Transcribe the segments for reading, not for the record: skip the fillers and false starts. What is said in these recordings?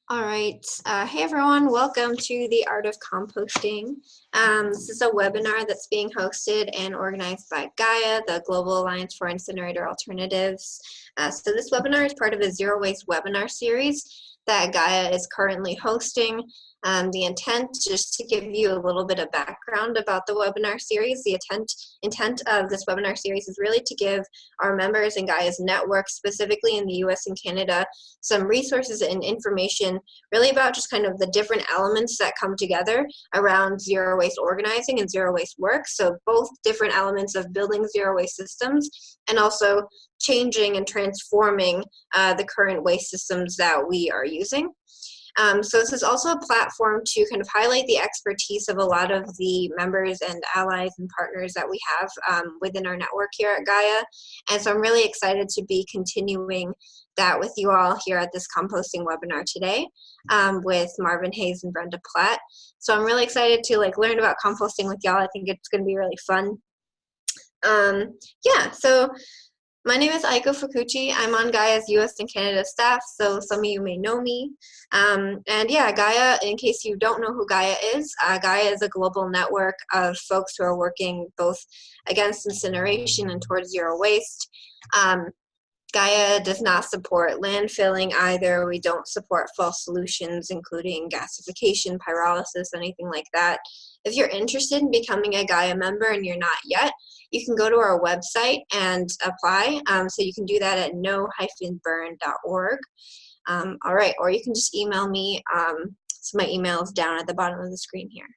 All right. Hey, everyone. Welcome to the Art of Composting. This is a webinar that's being hosted and organized by GAIA, the Global Alliance for Incinerator Alternatives. So this webinar is part of a zero waste webinar series that GAIA is currently hosting. The intent, just to give you a little bit of background about the webinar series, the intent of this webinar series is really to give our members and GAIA's network, specifically in the US and Canada, some resources and information really about just kind of the different elements that come together around zero waste organizing and zero waste work. So both different elements of building zero waste systems and also changing and transforming the current waste systems that we are using. So this is also a platform to kind of highlight the expertise of a lot of the members and allies and partners that we have within our network here at GAIA. And so I'm really excited to be continuing that with you all here at this composting webinar today with Marvin Hayes and Brenda Platt. So I'm really excited to learn about composting with y'all. I think it's going to be really fun. So my name is Aiko Fukuchi. I'm on GAIA's US and Canada staff, so some of you may know me. GAIA, in case you don't know who GAIA is a global network of folks who are working both against incineration and towards zero waste. GAIA does not support landfilling either. We don't support false solutions, including gasification, pyrolysis, anything like that. If you're interested in becoming a GAIA member and you're not yet, you can go to our website and apply. So you can do that at no-burn.org. All right, or you can just email me. So my email is down at the bottom of the screen here.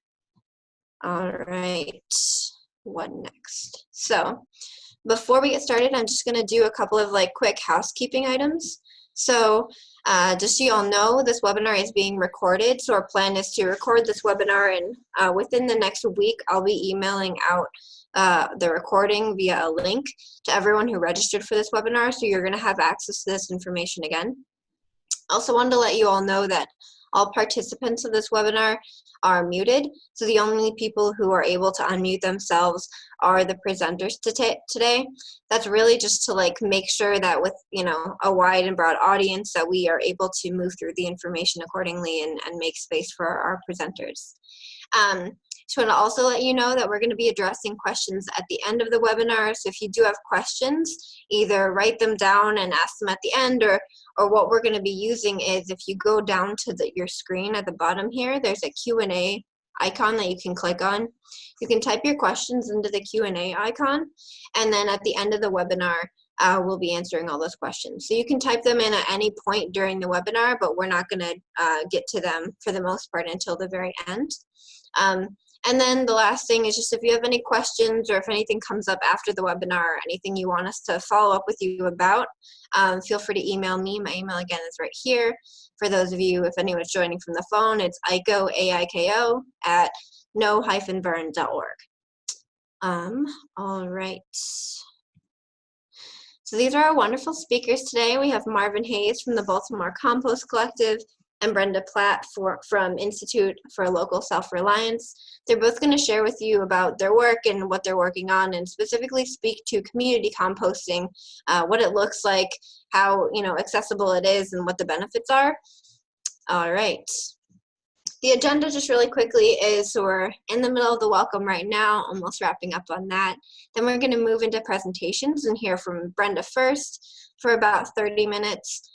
All right, what next? So before we get started, I'm just gonna do a couple of quick housekeeping items. So just so you all know, this webinar is being recorded. So our plan is to record this webinar, and within the next week, I'll be emailing out the recording via a link to everyone who registered for this webinar. So you're gonna have access to this information again. Also wanted to let you all know that all participants of this webinar are muted. So the only people who are able to unmute themselves are the presenters today. That's really just to make sure that with a wide and broad audience that we are able to move through the information accordingly and make space for our presenters. Just want to also let you know that we're going to be addressing questions at the end of the webinar. So if you do have questions, either write them down and ask them at the end, or what we're going to be using is if you go down to your screen at the bottom here, there's a Q&A icon that you can click on. You can type your questions into the Q&A icon, and then at the end of the webinar, we'll be answering all those questions. So you can type them in at any point during the webinar, but we're not going to get to them for the most part until the very end. And then the last thing is just if you have any questions or if anything comes up after the webinar or anything you want us to follow up with you about, feel free to email me. My email again is right here. For those of you, if anyone's joining from the phone, it's Aiko, A-I-K-O, at no-burn.org. All right. So these are our wonderful speakers today. We have Marvin Hayes from the Baltimore Compost Collective and Brenda Platt from Institute for Local Self-Reliance. They're both going to share with you about their work and what they're working on, and specifically speak to community composting, what it looks like, how accessible it is, and what the benefits are. All right. The agenda, just really quickly, is so we're in the middle of the welcome right now, almost wrapping up on that. Then we're going to move into presentations and hear from Brenda first for about 30 minutes.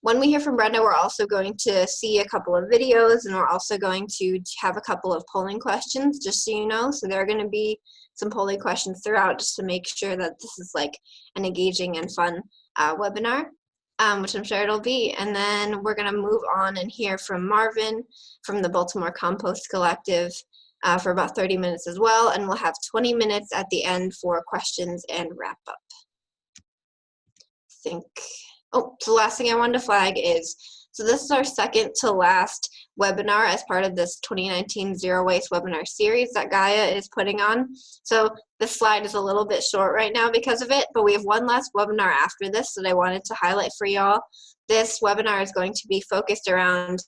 When we hear from Brenda, we're also going to see a couple of videos, and we're also going to have a couple of polling questions, just so you know. So there are going to be some polling questions throughout, just to make sure that this is an engaging and fun webinar, which I'm sure it'll be. And then we're going to move on and hear from Marvin from the Baltimore Compost Collective for about 30 minutes as well, and we'll have 20 minutes at the end for questions and wrap up. So the last thing I wanted to flag is, so this is our second to last webinar as part of this 2019 Zero Waste webinar series that GAIA is putting on. So this slide is a little bit short right now because of it, but we have one last webinar after this that I wanted to highlight for y'all. This webinar is going to be focused around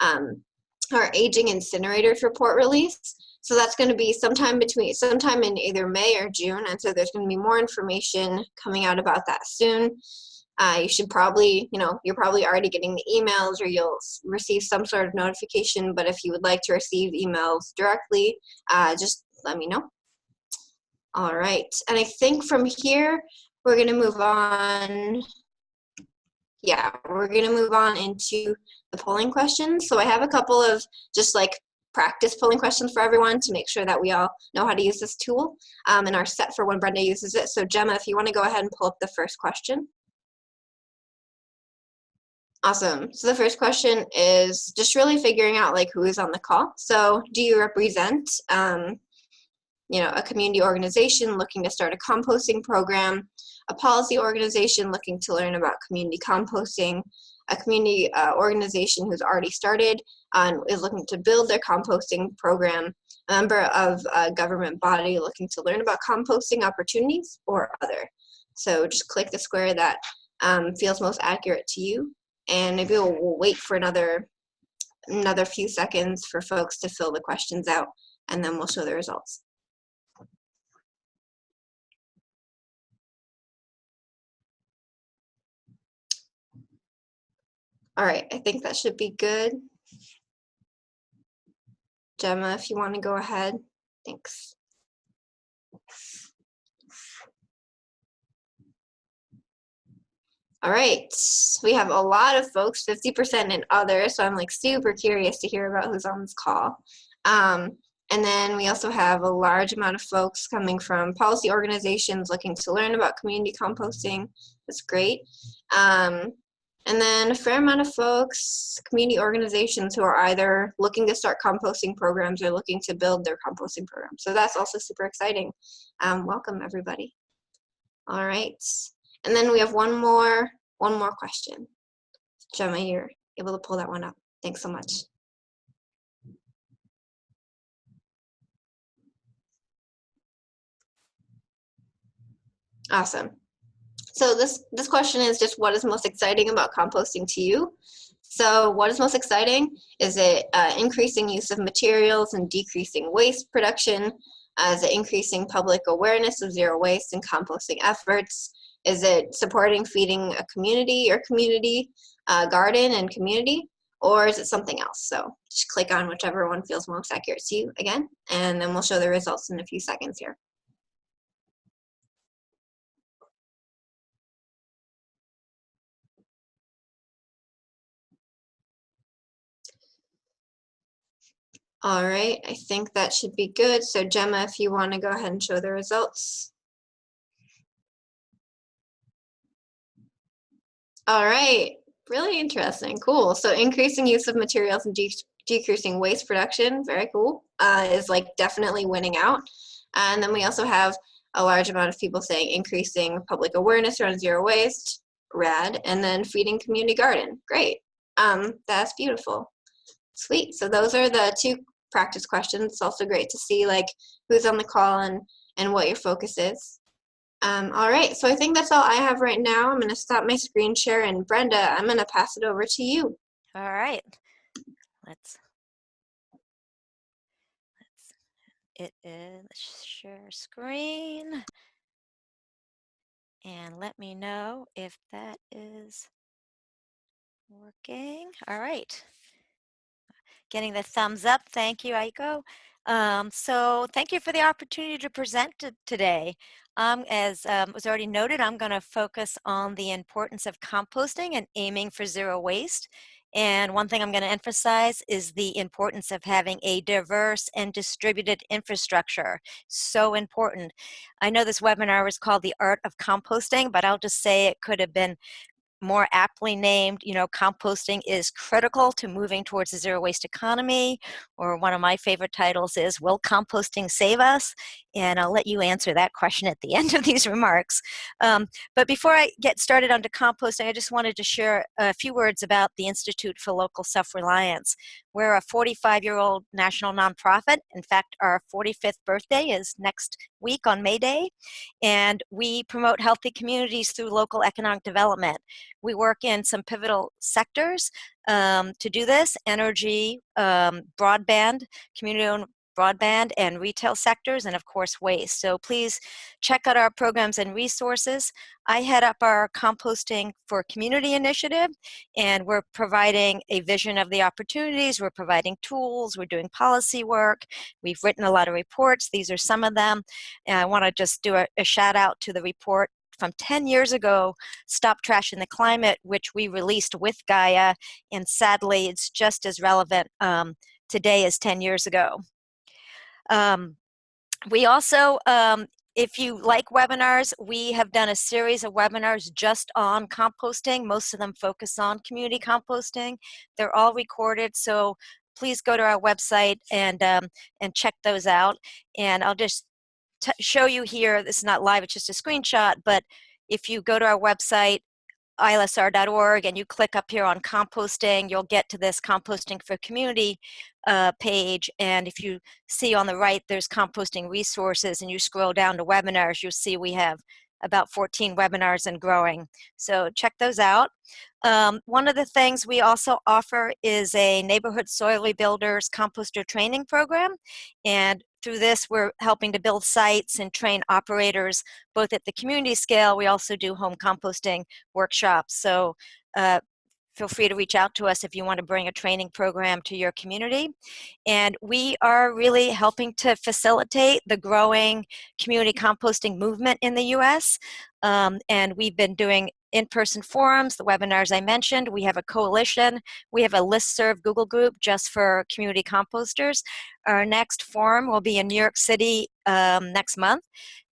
our Aging Incinerators report release. So that's going to be sometime in either May or June, and so there's going to be more information coming out about that soon. You should probably, you're probably already getting the emails or you'll receive some sort of notification, but if you would like to receive emails directly, just let me know. All right, and I think from here, we're gonna move on. Yeah, we're gonna move on into the polling questions. So I have a couple of just like practice polling questions for everyone to make sure that we all know how to use this tool and are set for when Brenda uses it. So Gemma, if you wanna go ahead and pull up the first question. Awesome. So the first question is just really figuring out like who is on the call. So do you represent a community organization looking to start a composting program, a policy organization looking to learn about community composting, a community organization who's already started and is looking to build their composting program, a member of a government body looking to learn about composting opportunities, or other. So just click the square that feels most accurate to you, and maybe we'll wait for another few seconds for folks to fill the questions out, and then we'll show the results. All right, I think that should be good. Gemma, if you want to go ahead. Thanks. All right, we have a lot of folks, 50% in others, so I'm like super curious to hear about who's on this call. And then we also have a large amount of folks coming from policy organizations looking to learn about community composting. That's great. And then a fair amount of folks, community organizations who are either looking to start composting programs or looking to build their composting program. So that's also super exciting. Welcome, everybody. All right. And then we have one more question. Gemma, you're able to pull that one up. Thanks so much. Awesome. So this question is just what is most exciting about composting to you? So what is most exciting? Is it increasing use of materials and decreasing waste production? Is it increasing public awareness of zero waste and composting efforts? Is it supporting feeding a community or community garden and community? Or is it something else? So just click on whichever one feels most accurate to you again, and then we'll show the results in a few seconds here. All right, I think that should be good. So Gemma, if you want to go ahead and show the results. All right, really interesting, cool. So increasing use of materials and decreasing waste production, very cool, is like definitely winning out. And then we also have a large amount of people saying increasing public awareness around zero waste, rad, and then feeding community garden, great. That's beautiful. Sweet, so those are the two practice questions. It's also great to see like who's on the call and what your focus is. All right, so I think that's all I have right now. I'm gonna stop my screen share, and Brenda, I'm gonna pass it over to you. All right, let's share screen, and let me know if that is working. All right. Getting the thumbs up. Thank you, Aiko. So thank you for the opportunity to present today. As was already noted, I'm going to focus on the importance of composting and aiming for zero waste. And one thing I'm going to emphasize is the importance of having a diverse and distributed infrastructure. So important. I know this webinar was called The Art of Composting, but I'll just say it could have been more aptly named, composting is critical to moving towards a zero waste economy, or one of my favorite titles is, will composting save us? And I'll let you answer that question at the end of these remarks. But before I get started onto composting, I just wanted to share a few words about the Institute for Local Self-Reliance. We're a 45-year-old national nonprofit. In fact, our 45th birthday is next week on May Day, and we promote healthy communities through local economic development. We work in some pivotal sectors to do this: energy, broadband, community-owned broadband and retail sectors, and of course waste. So please check out our programs and resources. I head up our Composting for Community initiative, and we're providing a vision of the opportunities, we're providing tools, we're doing policy work, we've written a lot of reports. These are some of them. And I want to just do a shout out to the report from 10 years ago, Stop Trash in the Climate, which we released with GAIA, and sadly it's just as relevant today as 10 years ago. We also, if you like webinars, we have done a series of webinars just on composting. Most of them focus on community composting. They're all recorded, so please go to our website and check those out. And I'll just show you here, this is not live, it's just a screenshot, but if you go to our website, ilsr.org, and you click up here on composting, you'll get to this Composting for Community page. And if you see on the right, there's composting resources, and you scroll down to webinars, you'll see we have about 14 webinars and growing. So check those out. One of the things we also offer is a neighborhood soil rebuilders composter training program. And through this, we're helping to build sites and train operators, both at the community scale. We also do home composting workshops. So feel free to reach out to us if you want to bring a training program to your community. And we are really helping to facilitate the growing community composting movement in the US. And we've been doing in-person forums, the webinars I mentioned. We have a coalition. We have a listserv Google group just for community composters. Our next forum will be in New York City next month.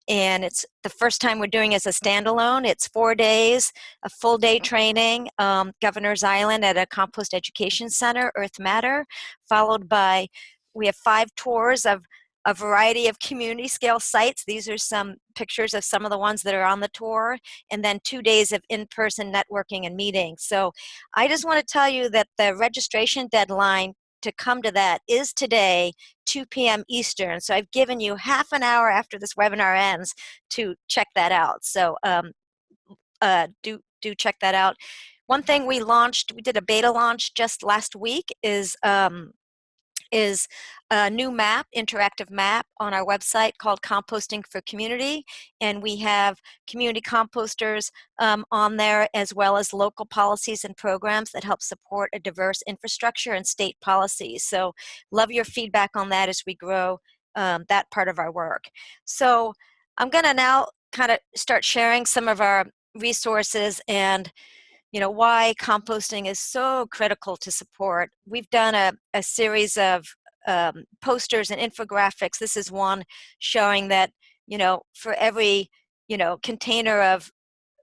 And it's the first time we're doing it as a standalone. It's 4 days, a full day training, Governor's Island at a compost education center, Earth Matter, followed by, we have 5 tours of a variety of community scale sites. These are some pictures of some of the ones that are on the tour, and then 2 days of in-person networking and meetings. So I just want to tell you that the registration deadline to come to that is today, 2 p.m. Eastern. So I've given you half an hour after this webinar ends to check that out. So do check that out. One thing we launched, we did a beta launch just last week, is a new map, interactive map on our website called Composting for Community. And we have community composters on there, as well as local policies and programs that help support a diverse infrastructure and state policies. So love your feedback on that as we grow that part of our work. So I'm going to now kind of start sharing some of our resources and why composting is so critical to support. We've done a series of posters and infographics. This is one showing that, for every, container of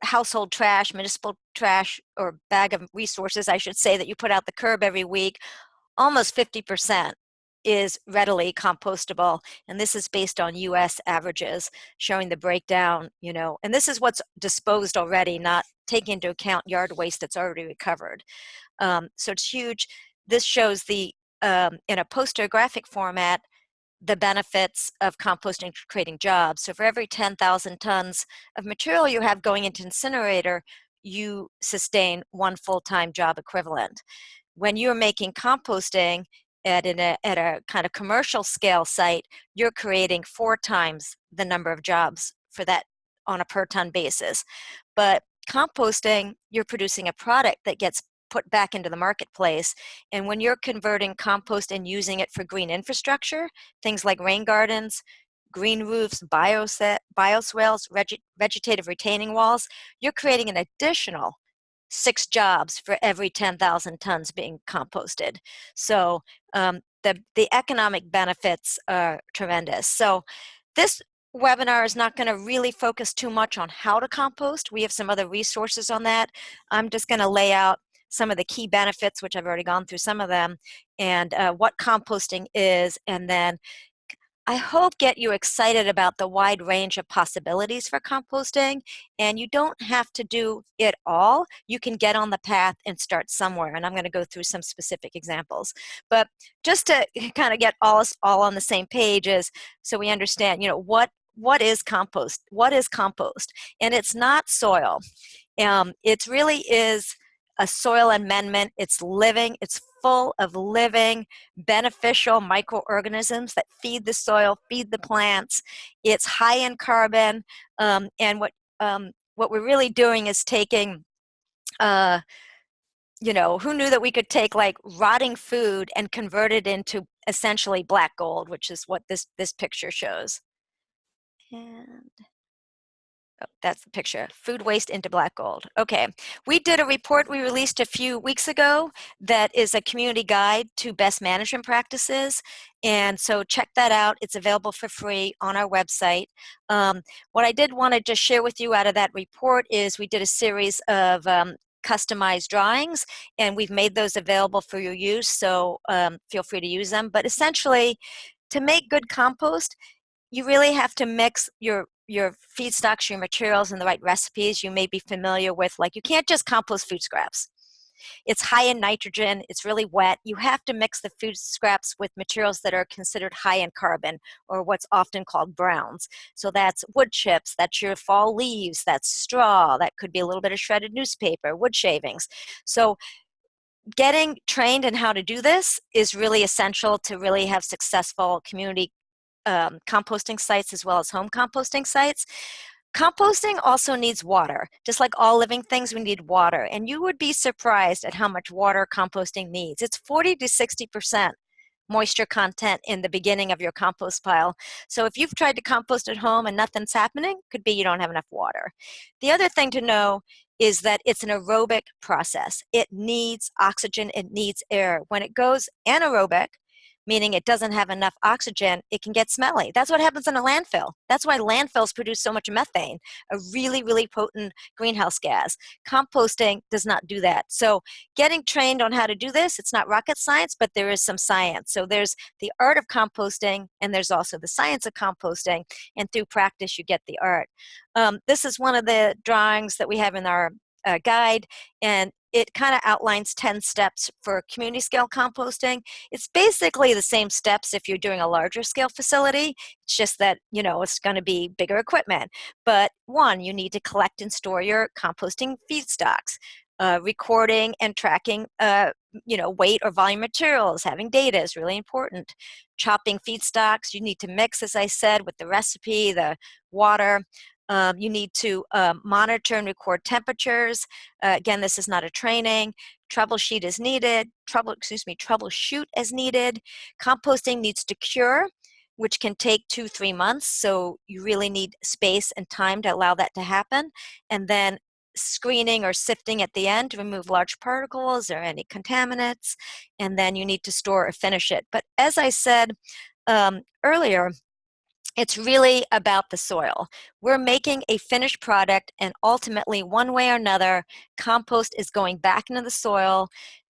household trash, municipal trash, or bag of resources, I should say, that you put out the curb every week, almost 50% is readily compostable. And this is based on US averages, showing the breakdown, and this is what's disposed already, not taking into account yard waste that's already recovered. So it's huge. This shows the, in a poster graphic format, the benefits of composting creating jobs. So for every 10,000 tons of material you have going into incinerator, you sustain 1 full-time job equivalent. When you're making composting at a kind of commercial scale site, you're creating 4 times the number of jobs for that on a per ton basis. But composting, you're producing a product that gets put back into the marketplace. And when you're converting compost and using it for green infrastructure, things like rain gardens, green roofs, bioswales, vegetative retaining walls, you're creating an additional 6 jobs for every 10,000 tons being composted. So the economic benefits are tremendous. So this webinar is not going to really focus too much on how to compost. We have some other resources on that. I'm just going to lay out some of the key benefits, which I've already gone through some of them, and what composting is, and then I hope get you excited about the wide range of possibilities for composting. And you don't have to do it all. You can get on the path and start somewhere. And I'm going to go through some specific examples. But just to kind of get us all on the same page is so we understand, what is compost? What is compost? And it's not soil. It really is a soil amendment. It's living, it's full of living, beneficial microorganisms that feed the soil, feed the plants. It's high in carbon, and what we're really doing is taking, who knew that we could take like rotting food and convert it into essentially black gold, which is what this picture shows. And oh, that's the picture, food waste into black gold. Okay, we did a report we released a few weeks ago that is a community guide to best management practices. And so check that out. It's available for free on our website. What I did want to just share with you out of that report is we did a series of customized drawings, and we've made those available for your use, so feel free to use them. But essentially, to make good compost, you really have to mix your feedstocks, your materials, and the right recipes you may be familiar with. Like, you can't just compost food scraps. It's high in nitrogen, it's really wet. You have to mix the food scraps with materials that are considered high in carbon, or what's often called browns. So that's wood chips, that's your fall leaves, that's straw, that could be a little bit of shredded newspaper, wood shavings. So getting trained in how to do this is really essential to really have successful community composting sites as well as home composting sites. Composting also needs water. Just like all living things, we need water. And you would be surprised at how much water composting needs. It's 40 to 60% moisture content in the beginning of your compost pile. So if you've tried to compost at home and nothing's happening, could be you don't have enough water. The other thing to know is that it's an aerobic process. It needs oxygen, it needs air. When it goes anaerobic, meaning it doesn't have enough oxygen, it can get smelly. That's what happens in a landfill. That's why landfills produce so much methane, a really, really potent greenhouse gas. Composting does not do that. So getting trained on how to do this, it's not rocket science, but there is some science. So there's the art of composting, and there's also the science of composting, and through practice, you get the art. This is one of the drawings that we have in our guide, and it kind of outlines 10 steps for community scale composting. It's basically the same steps if you're doing a larger scale facility. It's just that, it's going to be bigger equipment. But one, you need to collect and store your composting feedstocks. Recording and tracking, weight or volume materials, having data is really important. Chopping feedstocks, you need to mix, as I said, with the recipe, the water. You need to monitor and record temperatures. Again, this is not a training. Troubleshoot as needed. Troubleshoot as needed. Composting needs to cure, which can take 2-3 months. So you really need space and time to allow that to happen. And then screening or sifting at the end to remove large particles or any contaminants. And then you need to store or finish it. But as I said earlier, it's really about the soil. We're making a finished product, and ultimately, one way or another, compost is going back into the soil.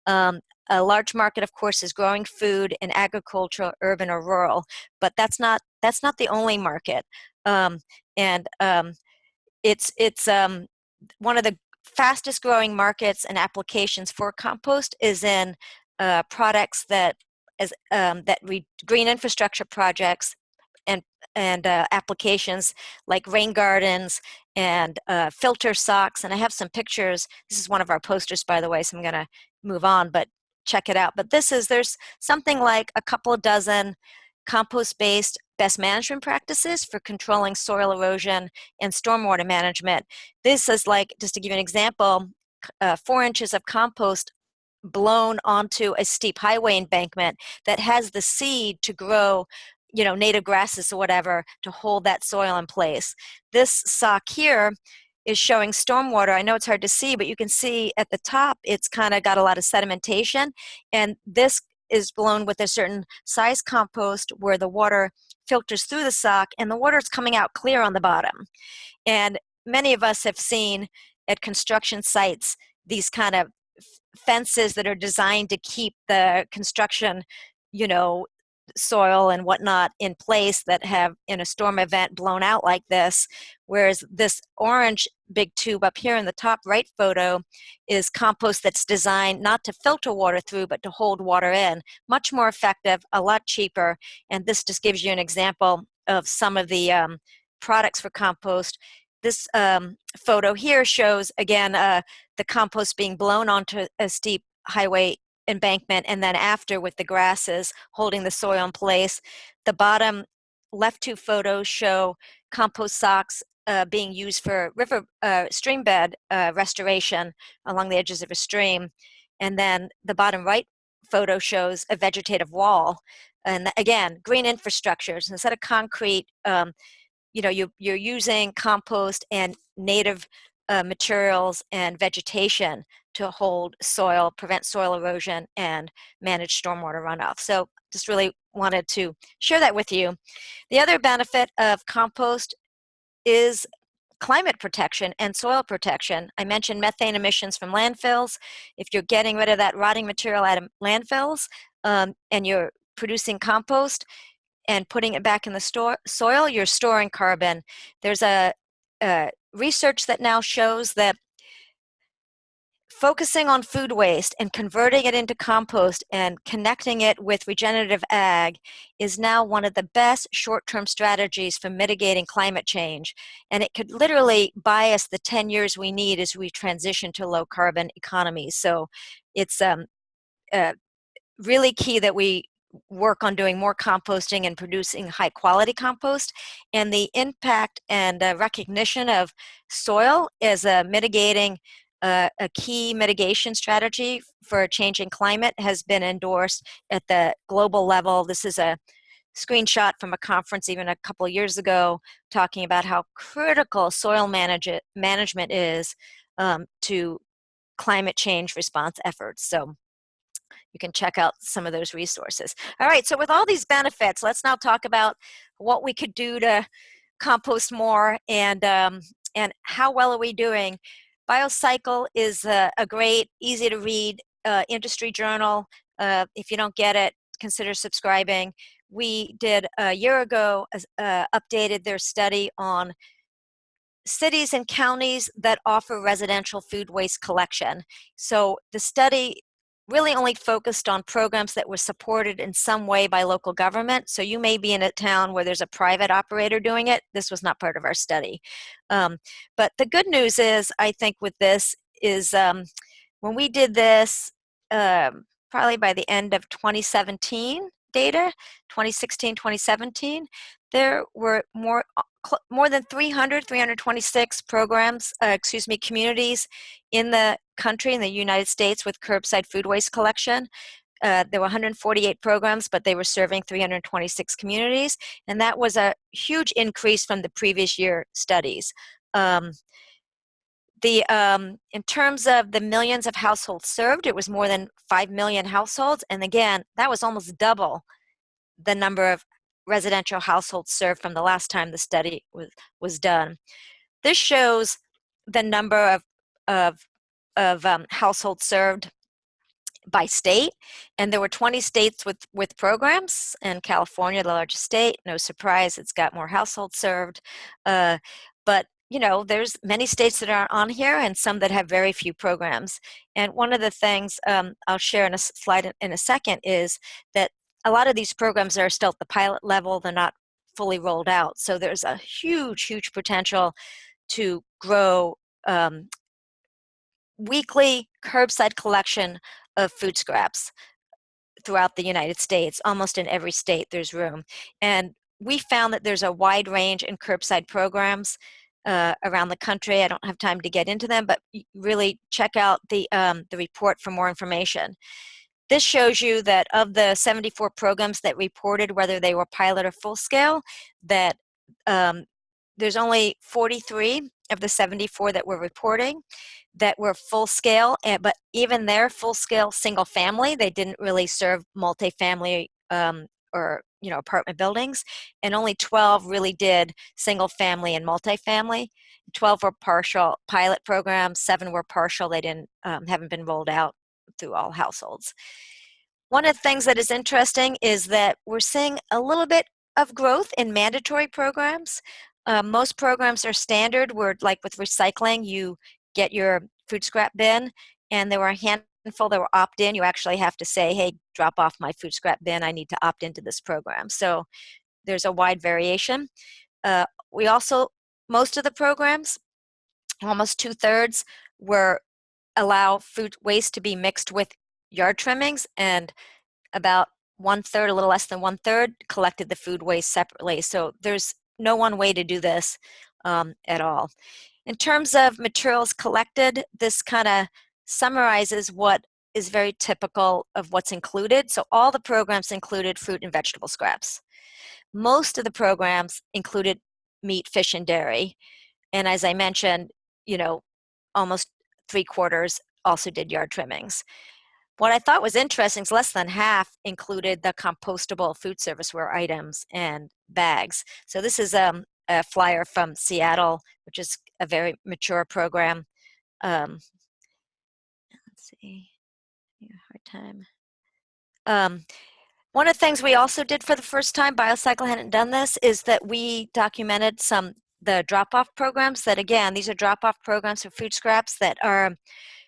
A large market, of course, is growing food in agricultural, urban, or rural, but that's not the only market. It's one of the fastest growing markets and applications for compost is in products that green infrastructure projects and applications like rain gardens and filter socks. And I have some pictures. This is one of our posters, by the way, so I'm going to move on, but check it out. But there's something like a couple of dozen compost-based best management practices for controlling soil erosion and stormwater management. This is like, just to give you an example, 4 inches of compost blown onto a steep highway embankment that has the seed to grow native grasses or whatever to hold that soil in place. This sock here is showing stormwater. I know it's hard to see, but you can see at the top, it's kind of got a lot of sedimentation. And this is blown with a certain size compost where the water filters through the sock and the water is coming out clear on the bottom. And many of us have seen at construction sites these kind of fences that are designed to keep the construction, soil and whatnot in place that have in a storm event blown out like this, whereas this orange big tube up here in the top right photo is compost that's designed not to filter water through but to hold water in. Much more effective, a lot cheaper, and this just gives you an example of some of the products for compost. This photo here shows again the compost being blown onto a steep highway embankment, and then after with the grasses holding the soil in place. The bottom left two photos show compost socks being used for stream bed restoration along the edges of a stream. And then the bottom right photo shows a vegetative wall. And again, green infrastructures. Instead of concrete, you're using compost and native materials and vegetation to hold soil, prevent soil erosion, and manage stormwater runoff. So just really wanted to share that with you. The other benefit of compost is climate protection and soil protection. I mentioned methane emissions from landfills. If you're getting rid of that rotting material out of landfills and you're producing compost and putting it back in the soil, you're storing carbon. There's a research that now shows that focusing on food waste and converting it into compost and connecting it with regenerative ag is now one of the best short-term strategies for mitigating climate change. And it could literally buy us the 10 years we need as we transition to low carbon economies. So it's really key that we work on doing more composting and producing high quality compost. And the impact and recognition of soil as a key mitigation strategy for a changing climate has been endorsed at the global level. This is a screenshot from a conference even a couple of years ago talking about how critical soil management is to climate change response efforts. So you can check out some of those resources. All right, so with all these benefits, let's now talk about what we could do to compost more and how well are we doing. BioCycle is a great, easy to read industry journal. If you don't get it, consider subscribing. We did a year ago updated their study on cities and counties that offer residential food waste collection. So the study really only focused on programs that were supported in some way by local government. So you may be in a town where there's a private operator doing it. This was not part of our study. But the good news is, I think with this is when we did this, probably by the end of 2017 data, 2016, 2017, there were more than 326 programs, communities in the country, in the United States, with curbside food waste collection. There were 148 programs, but they were serving 326 communities, and that was a huge increase from the previous year studies. In terms of the millions of households served, it was more than 5 million households, and again, that was almost double the number of residential households served from the last time the study was done. This shows the number of households served by state, and there were 20 states with programs, and California, the largest state, no surprise, it's got more households served. But there's many states that are on here and some that have very few programs. And one of the things I'll share in a slide in a second is that a lot of these programs are still at the pilot level. They're not fully rolled out. So there's a huge, huge potential to grow weekly curbside collection of food scraps throughout the United States. Almost in every state there's room. And we found that there's a wide range in curbside programs around the country. I don't have time to get into them, but really check out the report for more information. This shows you that of the 74 programs that reported, whether they were pilot or full scale, that there's only 43 of the 74 that were reporting that were full scale, but even their full scale single family, they didn't really serve multifamily or apartment buildings, and only 12 really did single family and multifamily. 12 were partial pilot programs, 7 were partial. They haven't been rolled out through all households. One of the things that is interesting is that we're seeing a little bit of growth in mandatory programs. Most programs are standard, where like with recycling, you get your food scrap bin, and there were a handful that were opt-in. You actually have to say, hey, drop off my food scrap bin, I need to opt into this program. So there's a wide variation. We also, most of the programs, almost 2/3, allow food waste to be mixed with yard trimmings, and about 1/3, a little less than 1/3, collected the food waste separately. So there's no one way to do this at all. In terms of materials collected, this kind of summarizes what is very typical of what's included. So all the programs included fruit and vegetable scraps. Most of the programs included meat, fish, and dairy. And as I mentioned, you know, almost 3/4 also did yard trimmings. What I thought was interesting is less than half included the compostable food serviceware items and bags. So this is a flyer from Seattle, which is a very mature program. Let's see, hard time. One of the things we also did for the first time, BioCycle hadn't done this, is that we documented the drop-off programs that, again, these are drop-off programs for food scraps that are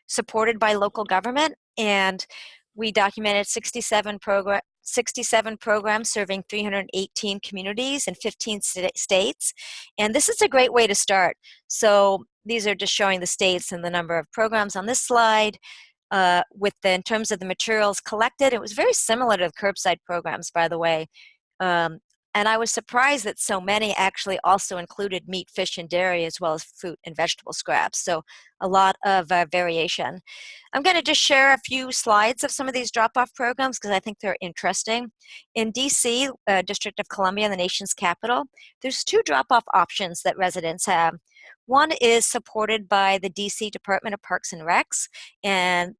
supported by local government, and we documented 67 programs serving 318 communities in 15 states, and this is a great way to start. So these are just showing the states and the number of programs on this slide. In terms of the materials collected, it was very similar to the curbside programs, by the way. And I was surprised that so many actually also included meat, fish, and dairy, as well as fruit and vegetable scraps. So a lot of variation. I'm going to just share a few slides of some of these drop-off programs because I think they're interesting. In DC, District of Columbia, the nation's capital, there's 2 drop-off options that residents have. One is supported by the DC Department of Parks and Recs, and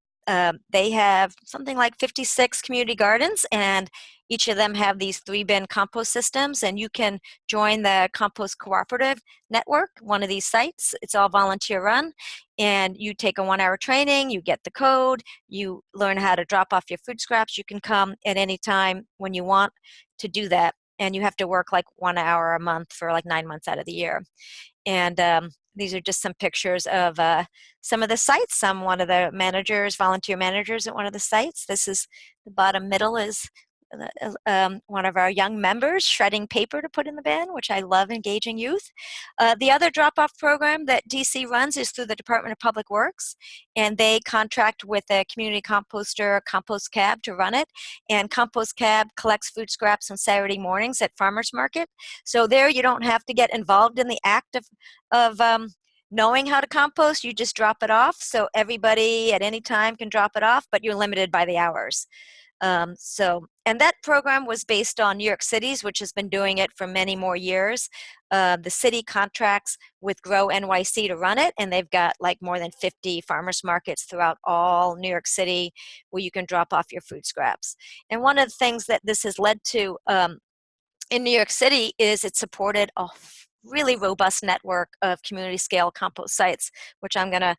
they have something like 56 community gardens, and each of them have these 3-bin compost systems, and you can join the Compost Cooperative Network, one of these sites. It's all volunteer run, and you take a 1-hour training, you get the code, you learn how to drop off your food scraps. You can come at any time when you want to do that, and you have to work like 1 hour a month for like 9 months out of the year. And these are just some pictures of some of the sites. One of the managers, volunteer managers at one of the sites. This is the bottom middle is one of our young members shredding paper to put in the bin, which I love, engaging youth. The other drop-off program that DC runs is through the Department of Public Works, and they contract with a community composter, Compost Cab, to run it. And Compost Cab collects food scraps on Saturday mornings at farmers market. So there you don't have to get involved in the act of knowing how to compost. You just drop it off. So everybody at any time can drop it off, but you're limited by the hours. And that program was based on New York City's, which has been doing it for many more years. The city contracts with Grow NYC to run it, and they've got like more than 50 farmers markets throughout all New York City where you can drop off your food scraps. And one of the things that this has led to in New York City is it supported a really robust network of community scale compost sites, which I'm going to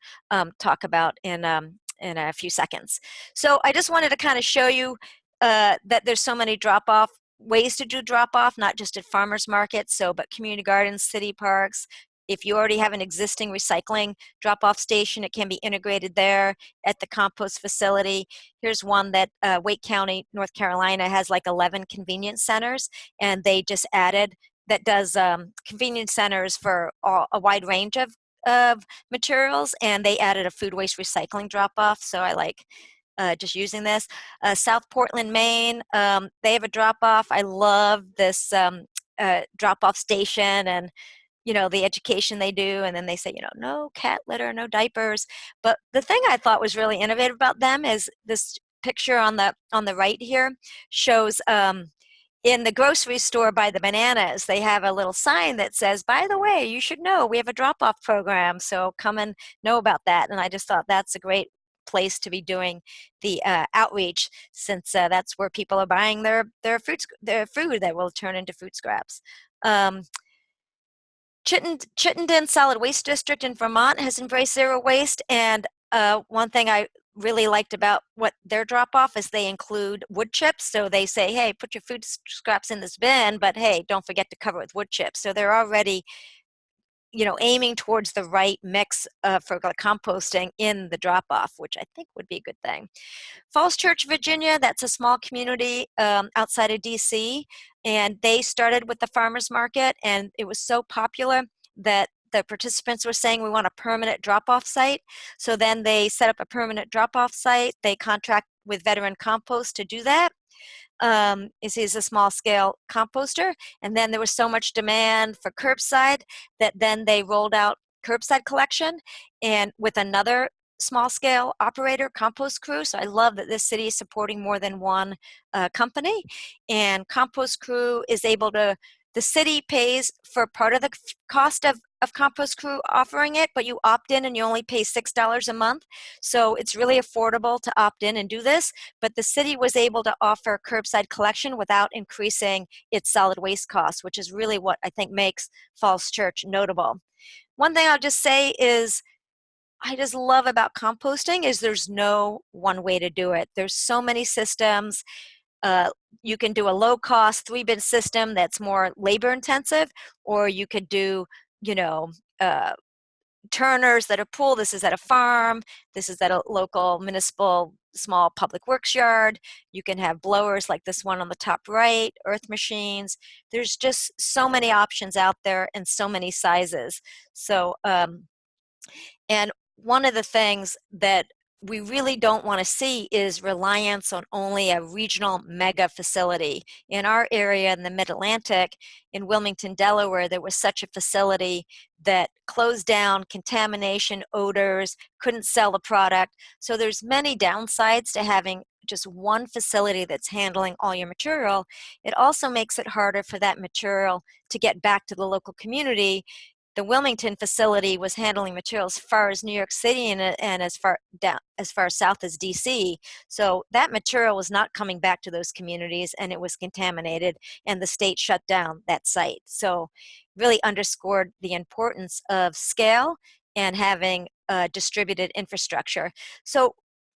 talk about in a few seconds. So I just wanted to kind of show you that there's so many drop-off ways to do drop-off, not just at farmers markets, but community gardens, city parks. If you already have an existing recycling drop-off station, it can be integrated there at the compost facility. Here's one that Wake County, North Carolina has like 11 convenience centers, and they just added that does convenience centers for a wide range of materials, and they added a food waste recycling drop-off, so I like just using this. South Portland, Maine, they have a drop-off. I love this drop-off station, and the education they do, and then they say, no cat litter, no diapers. But the thing I thought was really innovative about them is this picture on the right here shows in the grocery store by the bananas, they have a little sign that says, by the way, you should know we have a drop-off program, so come and know about that. And I just thought that's a great place to be doing the outreach, since that's where people are buying their food that will turn into food scraps. Chittenden Solid Waste District in Vermont has embraced zero waste, and one thing I really liked about what their drop-off is they include wood chips. So they say, hey, put your food scraps in this bin, but hey, don't forget to cover it with wood chips. So they're already aiming towards the right mix for composting in the drop-off, which I think would be a good thing. Falls Church, Virginia, that's a small community outside of DC, and they started with the farmers market, and it was so popular that the participants were saying we want a permanent drop-off site. So then they set up a permanent drop-off site. They contract with Veteran Compost to do that. Is a small scale composter. And then there was so much demand for curbside that then they rolled out curbside collection and with another small scale operator, Compost Crew. So I love that this city is supporting more than one company. And Compost Crew is able to, the city pays for part of the cost of Compost Crew offering it, but you opt in and you only pay $6 a month. So it's really affordable to opt in and do this, but the city was able to offer curbside collection without increasing its solid waste costs, which is really what I think makes Falls Church notable. One thing I'll just say is I just love about composting is there's no one way to do it. There's so many systems. You can do a low-cost 3-bin system that's more labor-intensive, or you could do, you know, turners that are pool. This is at a farm. This is at a local municipal small public works yard. You can have blowers like this one on the top right, earth machines. There's just so many options out there and so many sizes. So, and one of the things that we really don't want to see is reliance on only a regional mega facility. In our area in the Mid-Atlantic, in Wilmington, Delaware, there was such a facility that closed down, contamination, odors, couldn't sell the product. So there's many downsides to having just one facility that's handling all your material. It also makes it harder for that material to get back to the local community. The Wilmington facility was handling materials as far as New York City and as far south as DC. So that material was not coming back to those communities, and it was contaminated, and the state shut down that site. So really underscored the importance of scale and having distributed infrastructure. So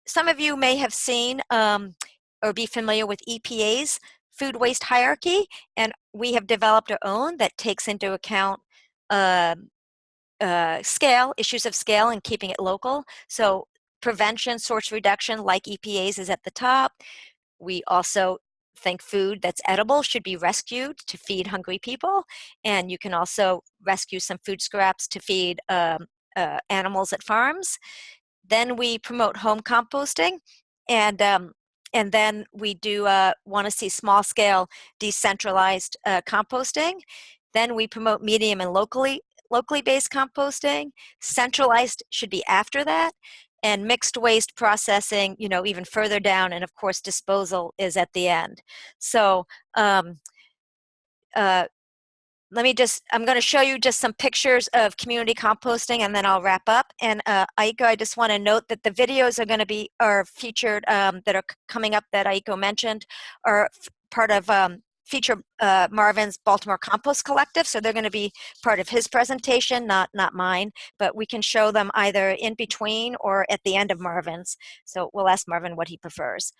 some of you may have seen or be familiar with EPA's food waste hierarchy, and we have developed our own that takes into account scale, issues of scale and keeping it local. So prevention, source reduction, like EPA's, is at the top. We also think food that's edible should be rescued to feed hungry people. And you can also rescue some food scraps to feed animals at farms. Then we promote home composting. And then we do want to see small scale decentralized composting. Then we promote medium and locally based composting. Centralized should be after that, and mixed waste processing, you know, even further down, and of course disposal is at the end. So I'm going to show you just some pictures of community composting, and then I'll wrap up. And Aiko, I just want to note that the videos are going to are featured that are coming up that Aiko mentioned are part of feature Marvin's Baltimore Compost Collective. So they're going to be part of his presentation, not mine, but we can show them either in between or at the end of Marvin's. So we'll ask Marvin what he prefers.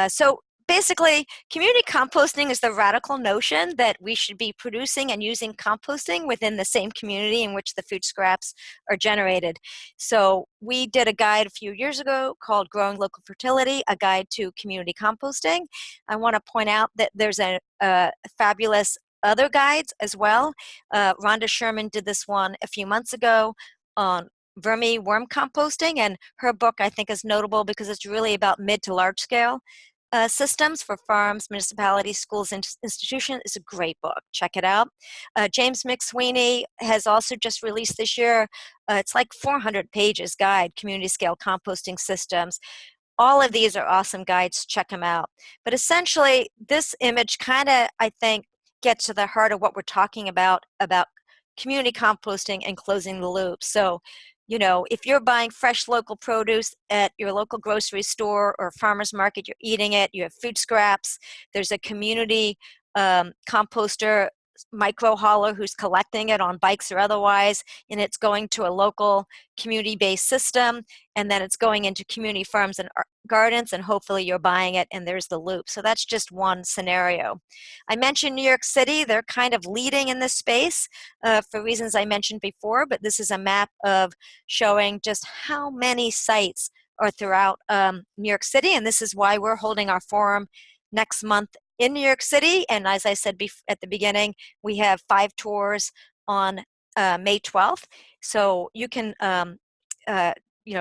So basically, community composting is the radical notion that we should be producing and using composting within the same community in which the food scraps are generated. So we did a guide a few years ago called Growing Local Fertility, a guide to community composting. I want to point out that there's a fabulous other guides as well. Rhonda Sherman did this one a few months ago on worm composting, and her book I think is notable because it's really about mid to large scale systems for farms, municipalities, schools, and institutions. Is a great book. Check it out. James McSweeney has also just released this year, it's like 400 pages guide, community scale composting systems. All of these are awesome guides. Check them out. But essentially, this image kind of, I think, gets to the heart of what we're talking about community composting and closing the loop. So, you know, if you're buying fresh local produce at your local grocery store or farmer's market, you're eating it, you have food scraps, there's a community composter, micro hauler who's collecting it on bikes or otherwise, and it's going to a local community-based system, and then it's going into community farms and gardens, and hopefully you're buying it, and there's the loop. So that's just one scenario. I mentioned New York City. They're kind of leading in this space for reasons I mentioned before, but this is a map of showing just how many sites are throughout New York City, and this is why we're holding our forum next month in New York City. And as I said at the beginning, we have 5 tours on May 12th. So you can,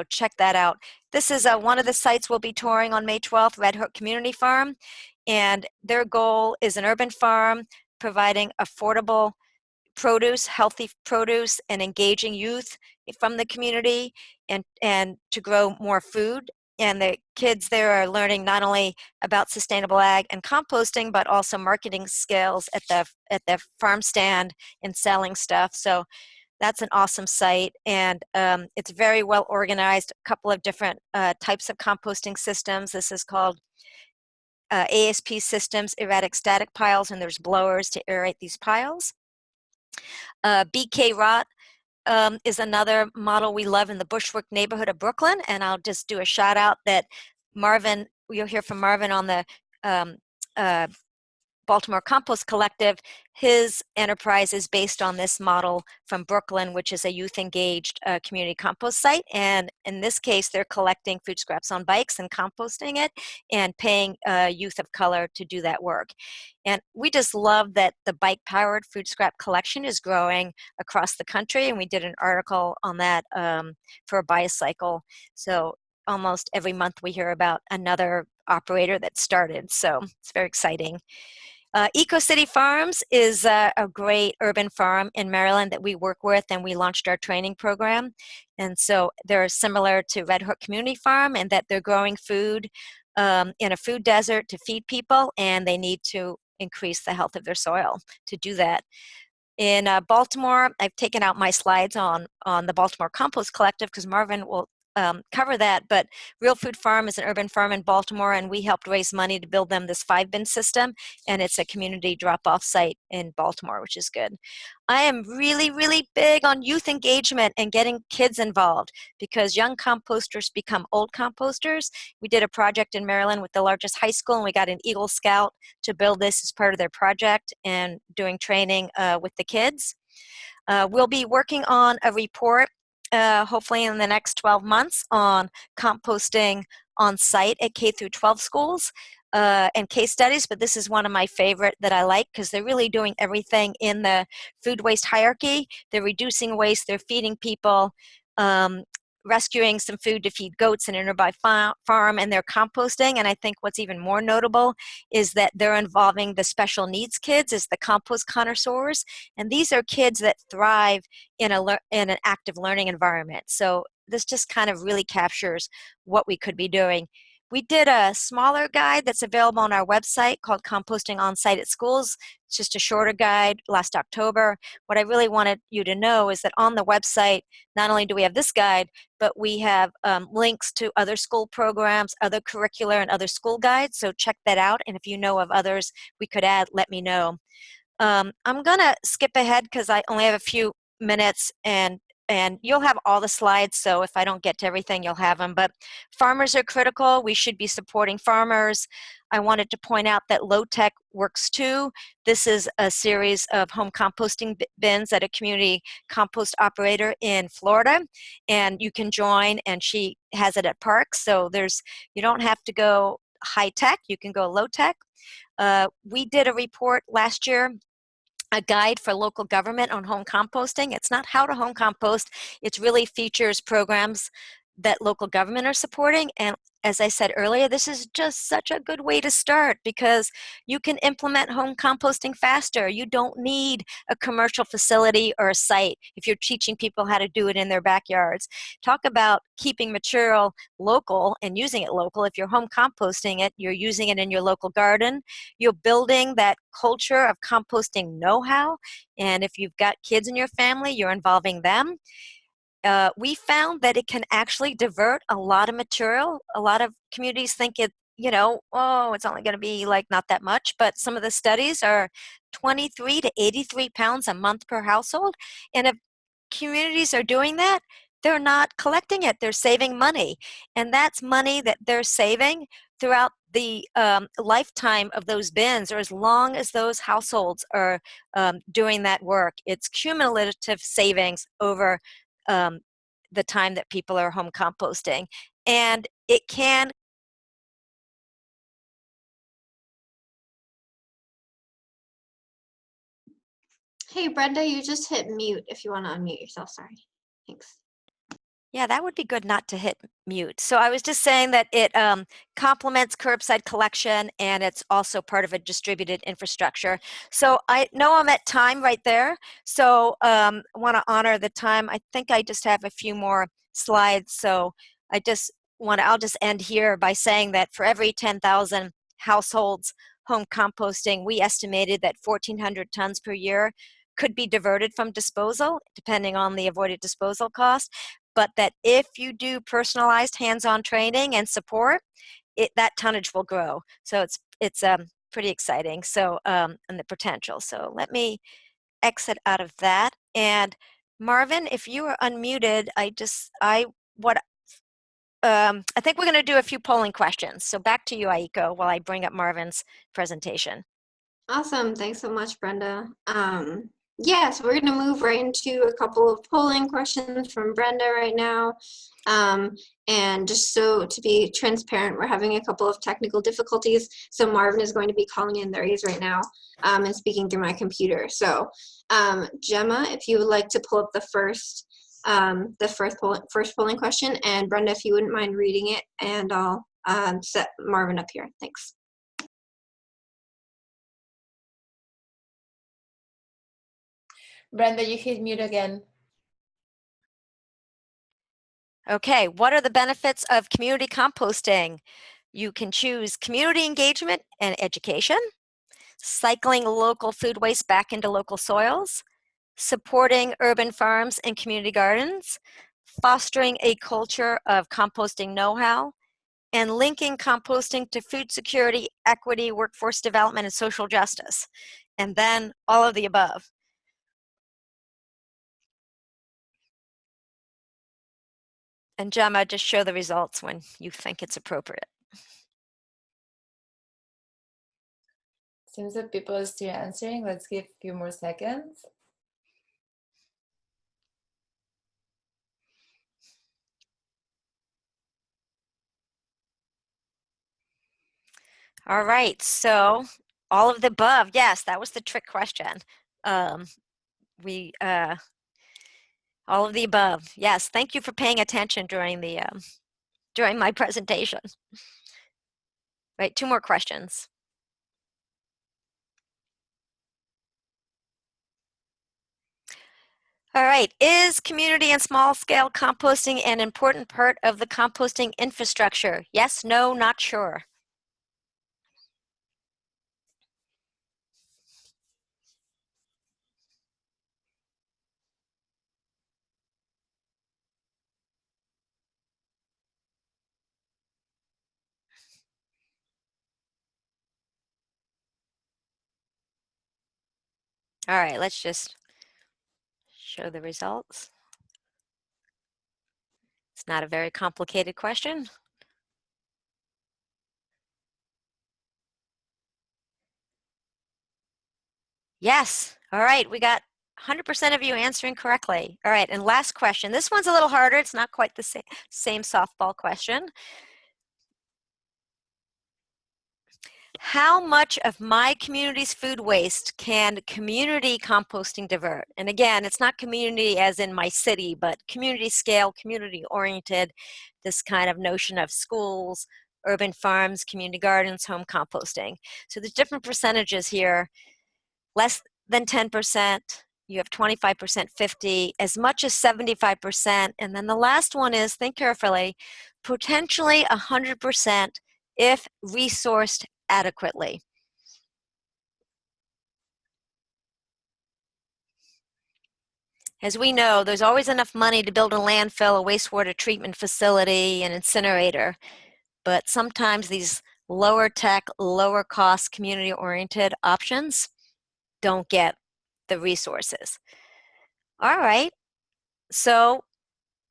check that out. This is one of the sites we'll be touring on May 12th, Red Hook Community Farm. And their goal is an urban farm providing affordable produce, healthy produce, and engaging youth from the community, and to grow more food. And the kids there are learning not only about sustainable ag and composting, but also marketing skills at the farm stand and selling stuff. So that's an awesome site, and it's very well organized. A couple of different types of composting systems. This is called ASP systems, erratic static piles, and there's blowers to aerate these piles. BK Rot is another model we love in the Bushwick neighborhood of Brooklyn, and I'll just do a shout out that Marvin, you'll hear from Marvin on the uh, Baltimore Compost Collective. His enterprise is based on this model from Brooklyn, which is a youth engaged community compost site. And in this case, they're collecting food scraps on bikes and composting it and paying youth of color to do that work. And we just love that the bike powered food scrap collection is growing across the country. And we did an article on that for a bicycle. So almost every month we hear about another operator that started. So it's very exciting. EcoCity Farms is a great urban farm in Maryland that we work with, and we launched our training program. And so they're similar to Red Hook Community Farm in that they're growing food in a food desert to feed people, and they need to increase the health of their soil to do that. In Baltimore, I've taken out my slides on the Baltimore Compost Collective because Marvin will cover that, but Real Food Farm is an urban farm in Baltimore, and we helped raise money to build them this 5-bin system, and it's a community drop-off site in Baltimore, which is good. I am really, really big on youth engagement and getting kids involved because young composters become old composters. We did a project in Maryland with the largest high school, and we got an Eagle Scout to build this as part of their project and doing training with the kids. We'll be working on a report hopefully in the next 12 months on composting on site at K through 12 schools and case studies, but this is one of my favorite that I like because they're really doing everything in the food waste hierarchy. They're reducing waste, they're feeding people, rescuing some food to feed goats in a nearby farm, and they're composting. And I think what's even more notable is that they're involving the special needs kids as the compost connoisseurs. And these are kids that thrive in an active learning environment. So this just kind of really captures what we could be doing. We did a smaller guide that's available on our website called Composting on Site at Schools. It's just a shorter guide last October. What I really wanted you to know is that on the website, not only do we have this guide, but we have links to other school programs, other curricular, and other school guides. So check that out. And if you know of others we could add, let me know. I'm going to skip ahead because I only have a few minutes, and you'll have all the slides, so if I don't get to everything, you'll have them. But farmers are critical. We should be supporting farmers. I wanted to point out that Low Tech works too. This is a series of home composting bins at a community compost operator in Florida, and you can join, and she has it at parks. So you don't have to go high tech, you can go low tech. We did a report last year, a guide for local government on home composting. It's not how to home compost, it really features programs that local government are supporting. And as I said earlier, this is just such a good way to start because you can implement home composting faster. You don't need a commercial facility or a site if you're teaching people how to do it in their backyards. Talk about keeping material local and using it local. If you're home composting it, you're using it in your local garden. You're building that culture of composting know-how. And if you've got kids in your family, you're involving them. We found that it can actually divert a lot of material. A lot of communities think it's only going to be like not that much, but some of the studies are 23 to 83 pounds a month per household. And if communities are doing that, they're not collecting it, they're saving money. And that's money that they're saving throughout the lifetime of those bins, or as long as those households are doing that work. It's cumulative savings over the time that people are home composting. And it can Hey, Brenda, you just hit mute if you want to unmute yourself. Sorry. Thanks. Yeah, that would be good not to hit mute. So I was just saying that it complements curbside collection, and it's also part of a distributed infrastructure. So I know I'm at time right there. So I want to honor the time. I think I just have a few more slides. So I'll just end here by saying that for every 10,000 households home composting, we estimated that 1,400 tons per year could be diverted from disposal, depending on the avoided disposal cost. But that if you do personalized hands-on training and support, that tonnage will grow. So it's pretty exciting. So and the potential. So let me exit out of that. And Marvin, if you are unmuted, I think we're going to do a few polling questions. So back to you, Aiko, while I bring up Marvin's presentation. Awesome. Thanks so much, Brenda. Yeah, so we're going to move right into a couple of polling questions from Brenda right now. And just so to be transparent, we're having a couple of technical difficulties. So Marvin is going to be calling in. There he is right now, and speaking through my computer. So Gemma, if you would like to pull up the first polling question, and Brenda, if you wouldn't mind reading it, and I'll set Marvin up here. Thanks. Brenda, you hit mute again. Okay, what are the benefits of community composting? You can choose community engagement and education, cycling local food waste back into local soils, supporting urban farms and community gardens, fostering a culture of composting know-how, and linking composting to food security, equity, workforce development, and social justice. And then all of the above. And Gemma, just show the results when you think it's appropriate. Seems that people are still answering. Let's give a few more seconds. All right, so all of the above. Yes, that was the trick question. All of the above. Yes, thank you for paying attention during the during my presentation. Right, 2 more questions. All right, is community and small-scale composting an important part of the composting infrastructure? Yes, no, not sure. All right, let's just show the results. It's not a very complicated question. Yes. All right, we got 100% of you answering correctly. All right, and last question. This one's a little harder. It's not quite the same softball question. How much of my community's food waste can community composting divert? And again, it's not community as in my city, but community scale, community oriented, this kind of notion of schools, urban farms, community gardens, home composting. So there's different percentages here. Less than 10%, you have 25%, 50, as much as 75%. And then the last one is, think carefully, potentially 100% if resourced adequately. As we know, there's always enough money to build a landfill, a wastewater treatment facility, an incinerator, but sometimes these lower tech, lower cost, community-oriented options don't get the resources. All right, so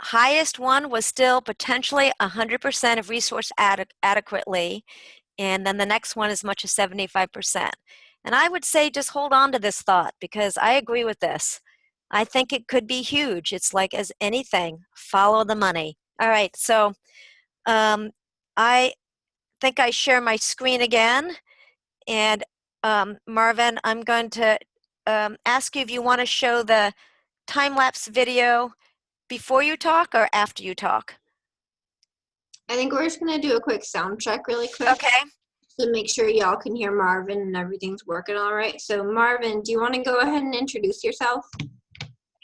highest one was still potentially 100% of resource adequately, and then the next one as much as 75%. And I would say just hold on to this thought, because I agree with this. I think it could be huge. It's like as anything, follow the money. All right, so I think I share my screen again. And Marvin, I'm going to ask you if you want to show the time-lapse video before you talk or after you talk. I think we're just gonna do a quick sound check really quick. Okay. To make sure y'all can hear Marvin and everything's working all right. So Marvin, do you want to go ahead and introduce yourself?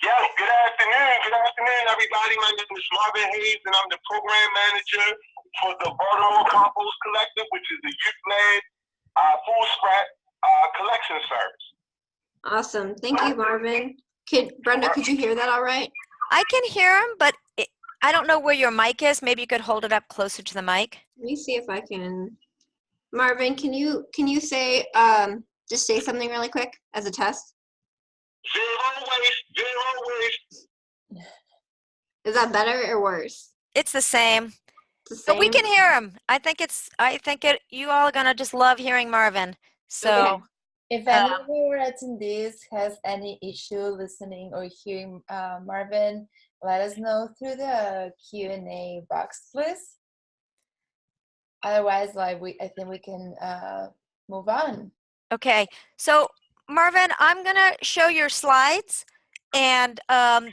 Yes, good afternoon, everybody. My name is Marvin Hayes, and I'm the program manager for the Baltimore Compost Collective, which is a youth-led food scrap collection service. Awesome. Thank you, Marvin. Brenda, could you hear that all right? I can hear him, but I don't know where your mic is. Maybe you could hold it up closer to the mic. Let me see if I can. Marvin, can you say just say something really quick as a test? Zero waste. Is that better or worse? It's the same. It's the same? But we can hear him. You all are gonna just love hearing Marvin. So Okay. If any of our attendees has any issue listening or hearing Marvin, let us know through the Q&A box, please. Otherwise, I think we can move on. okay. So Marvin, I'm gonna show your slides, and and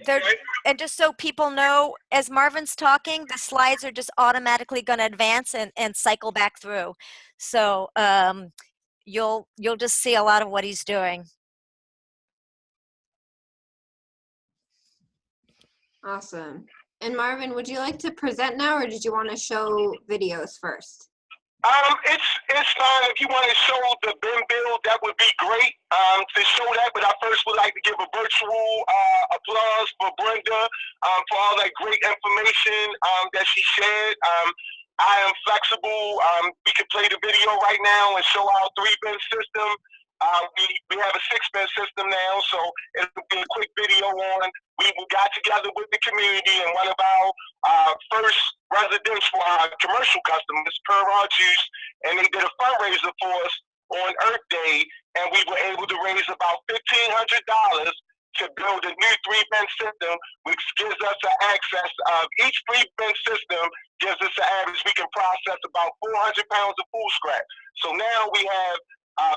just so people know, as Marvin's talking, the slides are just automatically gonna advance and cycle back through. So you'll just see a lot of what he's doing. Awesome. And Marvin, would you like to present now, or did you want to show videos first? It's fine. If you want to show the bin build, that would be great to show that. But I first would like to give a virtual applause for Brenda for all that great information that she shared. I am flexible. We can play the video right now and show our 3-bin system. We have a 6-bin system now, so it'll be a quick video on. We got together with the community, and one of our first residential commercial customers, Pearl Juice, and they did a fundraiser for us on Earth Day, and we were able to raise about $1,500 to build a new 3-bin system, which gives us an access of each 3-bin system gives us an average we can process about 400 pounds of food scrap. So now we have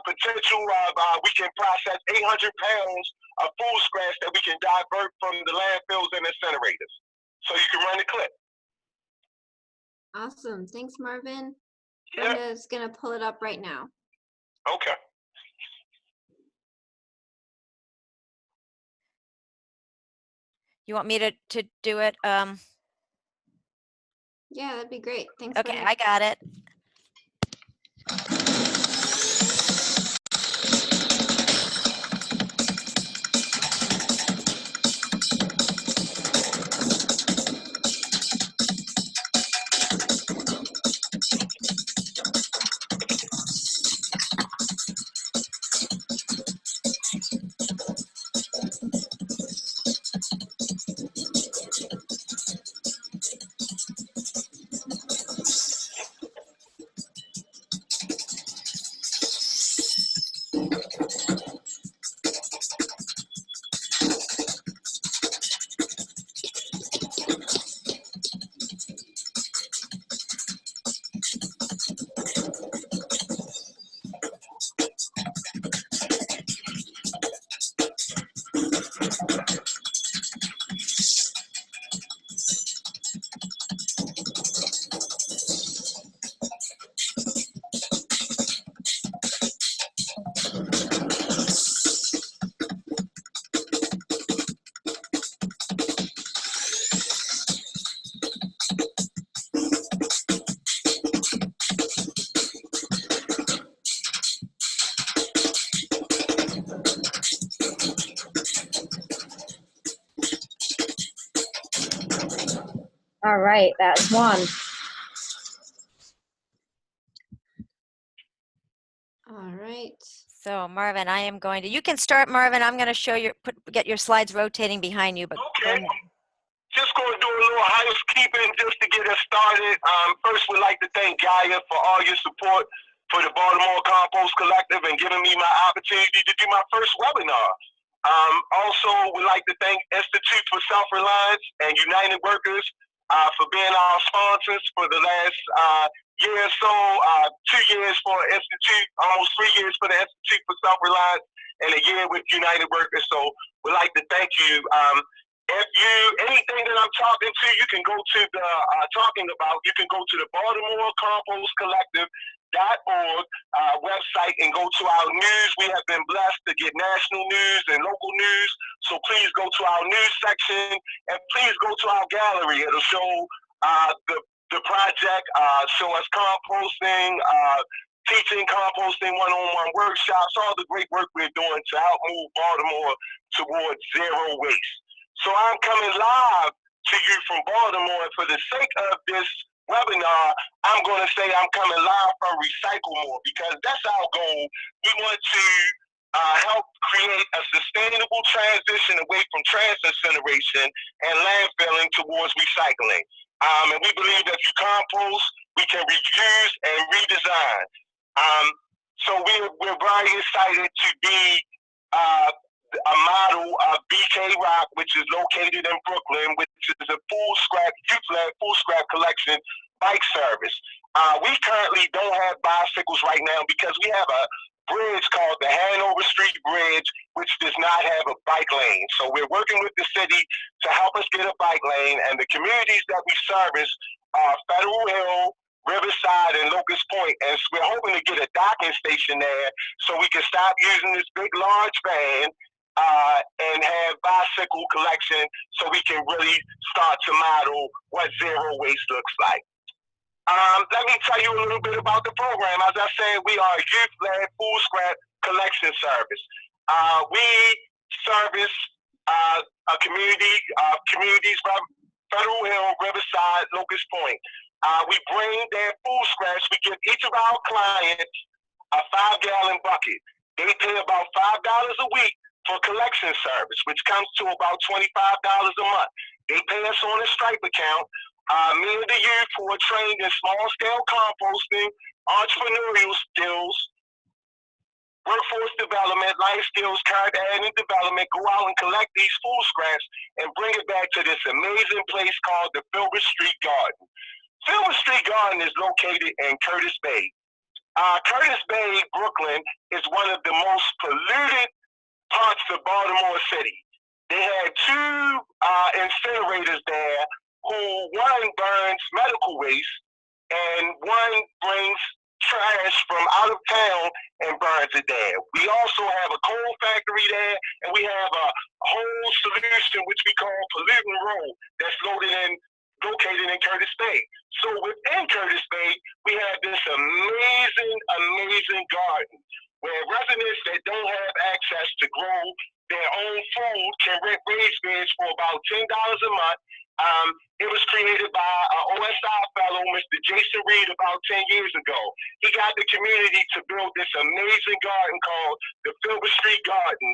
potential of we can process 800 pounds of food scraps that we can divert from the landfills and incinerators. So you can run the clip. Awesome. Thanks, Marvin. Yeah. Brenda's going to pull it up right now. Okay. You want me to do it? Yeah, that'd be great. Thanks, Okay, Brenda. I got it. All right, that's one. All right. So Marvin, I am going to, you can start, Marvin. I'm going to show your, get your slides rotating behind you. But Okay. Just going to do a little housekeeping just to get us started. First, we'd like to thank GAIA for all your support for the Baltimore Compost Collective and giving me my opportunity to do my first webinar. Also, we'd like to thank Institute for Self-Reliance and United Workers for being our sponsors for the last years so, 2 years for Institute, almost 3 years for the Institute for Self-Reliance, and a year with United Workers. So we'd like to thank you. If anything that I'm talking to, you can go to the, you can go to the Baltimore Compost Collective.org website and go to our news. We have been blessed to get national news and local news. So please go to our news section and please go to our gallery. It'll show the project, show us composting, teaching composting one-on-one workshops, all the great work we're doing to help move Baltimore towards zero waste. So I'm coming live to you from Baltimore, and for the sake of this webinar, I'm going to say I'm coming live from Recycle More, because that's our goal. We want to help create a sustainable transition away from trash incineration and landfilling towards recycling. And we believe that through compost, we can reuse and redesign. So we're very excited to be a model of BK Rock, which is located in Brooklyn, which is a youth-led full scrap collection bike service. We currently don't have bicycles right now because we have a bridge called the Hanover Street Bridge, which does not have a bike lane. So we're working with the city to help us get a bike lane, and the communities that we service are Federal Hill, Riverside, and Locust Point. And we're hoping to get a docking station there so we can stop using this big, large van and have bicycle collection so we can really start to model what zero waste looks like. Let me tell you a little bit about the program. As I said, we are a youth-led full scrap collection service. We service communities from Federal Hill, Riverside, Locust Point. We bring their food scraps. We give each of our clients a 5-gallon bucket. They pay about $5 a week for collection service, which comes to about $25 a month. They pay us on a Stripe account. Me and the youth who are trained in small-scale composting, entrepreneurial skills, workforce development, life skills, character and development, go out and collect these food scraps and bring it back to this amazing place called the Filbert Street Garden. Filbert Street Garden is located in Curtis Bay. Curtis Bay, Brooklyn, is one of the most polluted parts of Baltimore City. They had 2 incinerators there, one burns medical waste and one brings trash from out of town and burns it there. We also have a coal factory there, and we have a whole solution which we call Pollutant Road that's located in Curtis Bay. So within Curtis Bay, we have this amazing garden where residents that don't have access to grow their own food can rent raised beds for about $10 a month. It was created by an OSI fellow, Mr. Jason Reed, about 10 years ago. He got the community to build this amazing garden called the Filbert Street Garden,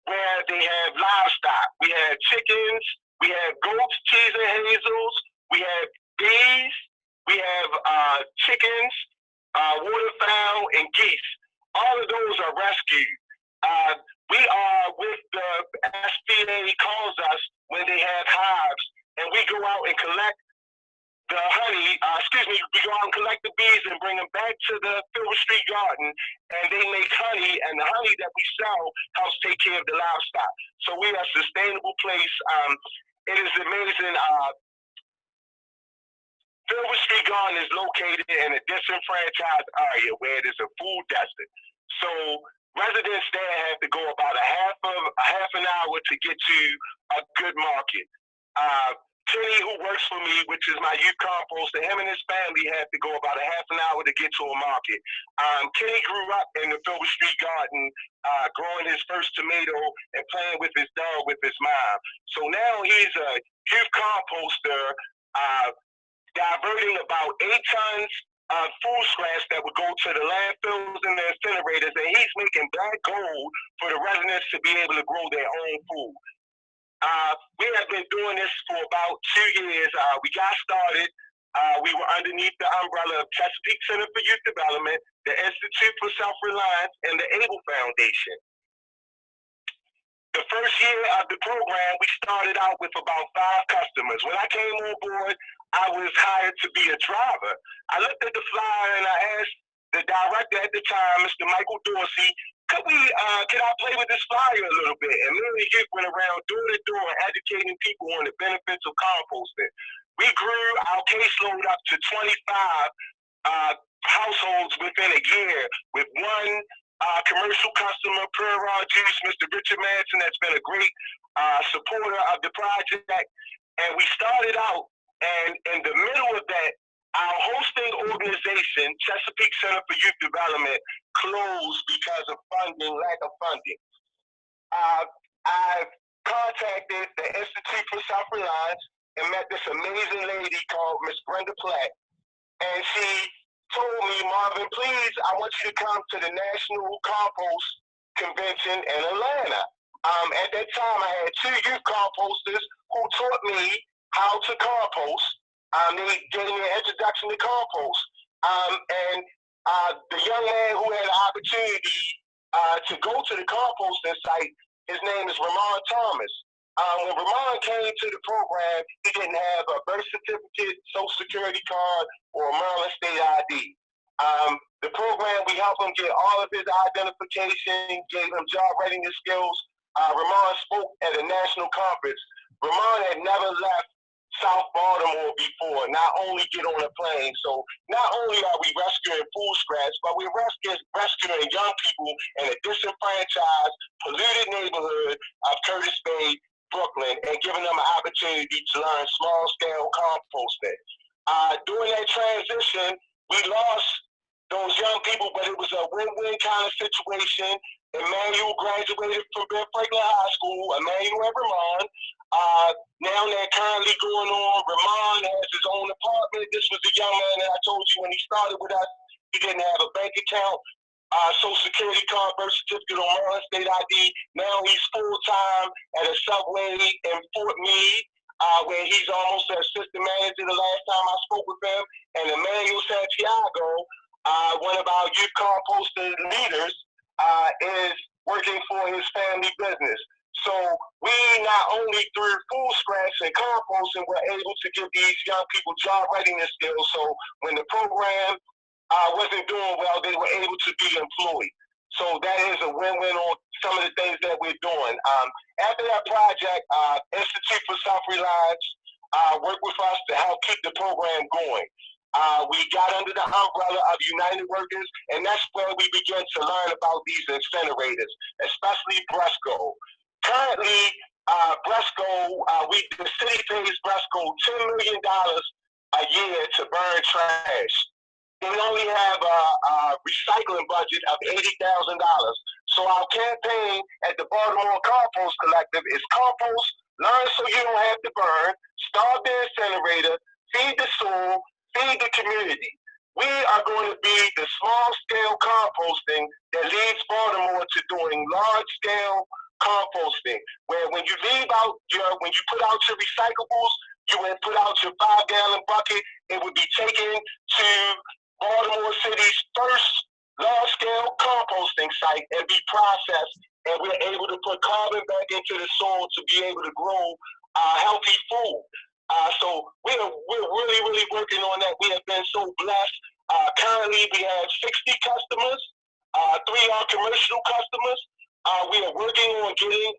where they have livestock. We have chickens, we have goats, cheese and hazels, we have bees, we have chickens, waterfowl, and geese. All of those are rescued. We are with the SBA calls us when they have hives, and we go out and collect the honey, we go out and collect the bees and bring them back to the Filbert Street Garden, and they make honey, and the honey that we sell helps take care of the livestock. So we are a sustainable place. It is amazing. Filbert Street Garden is located in a disenfranchised area where it is a food desert. So residents there have to go about a half an hour to get to a good market. Kenny, who works for me, which is my youth composter, him and his family have to go about a half an hour to get to a market. Kenny grew up in the Filbert Street Garden, growing his first tomato and playing with his dog with his mom. So now he's a youth composter, diverting about 8 tons of food scraps that would go to the landfills and the incinerators, and he's making black gold for the residents to be able to grow their own food. We have been doing this for about 2 years. We got started. We were underneath the umbrella of Chesapeake Center for Youth Development, the Institute for Self-Reliance, and the ABLE Foundation. The first year of the program, we started out with about 5 customers. When I came on board, I was hired to be a driver. I looked at the flyer and I asked the director at the time, Mr. Michael Dorsey, could I play with this flyer a little bit? And me and the youth went around door to door educating people on the benefits of composting. We grew our caseload up to 25 households within a year with one commercial customer, Pure Juice, Mr. Richard Manson, that's been a great supporter of the project. And we started out, and in the middle of that, our hosting organization, Chesapeake Center for Youth Development, closed because of lack of funding. I contacted the Institute for Self-Reliance and met this amazing lady called Miss Brenda Platt. And she told me, Marvin, please, I want you to come to the National Compost Convention in Atlanta. At that time, I had 2 youth composters who taught me how to compost. They gave me an introduction to compost. And the young man who had the opportunity to go to the composting site, his name is Ramon Thomas. When Ramon came to the program, he didn't have a birth certificate, social security card, or a Maryland state ID. The program, we helped him get all of his identification, gave him job readiness skills. Ramon spoke at a national conference. Ramon had never left South Baltimore before, not only get on a plane. So not only are we rescuing food scraps, but we're rescuing young people in a disenfranchised, polluted neighborhood of Curtis Bay, Brooklyn, and giving them an opportunity to learn small-scale composting. During that transition, we lost those young people, but it was a win-win kind of situation. Emmanuel graduated from Ben Franklin High School, Emmanuel and Ramon. Now they're currently going on. Ramon has his own apartment. This was the young man that I told you when he started with us. He didn't have a bank account, social security card, birth certificate, or Maryland state ID. Now he's full-time at a Subway in Fort Meade, where he's almost an assistant manager the last time I spoke with him. And Emmanuel Santiago, one of our youth composting leaders, is working for his family business. So we not only through food scraps and composting were able to give these young people job readiness skills. So when the program wasn't doing well, they were able to be employed. So that is a win-win on some of the things that we're doing. After that project, Institute for Self-Reliance worked with us to help keep the program going. We got under the umbrella of United Workers, and that's where we began to learn about these incinerators, especially Bresco. Currently, Bresco, the city pays Bresco $10 million a year to burn trash. They only have a recycling budget of $80,000. So our campaign at the Baltimore Compost Collective is compost, learn so you don't have to burn, starve the incinerator, feed the soil, feed the community. We are going to be the small-scale composting that leads Baltimore to doing large-scale composting, where when you when you put out your recyclables, you would put out your 5-gallon bucket, it would be taken to Baltimore City's first large-scale composting site and be processed, and we're able to put carbon back into the soil to be able to grow healthy food. So we're really, really working on that. We have been so blessed. Currently, we have 60 customers. 3 are commercial customers. We are working on getting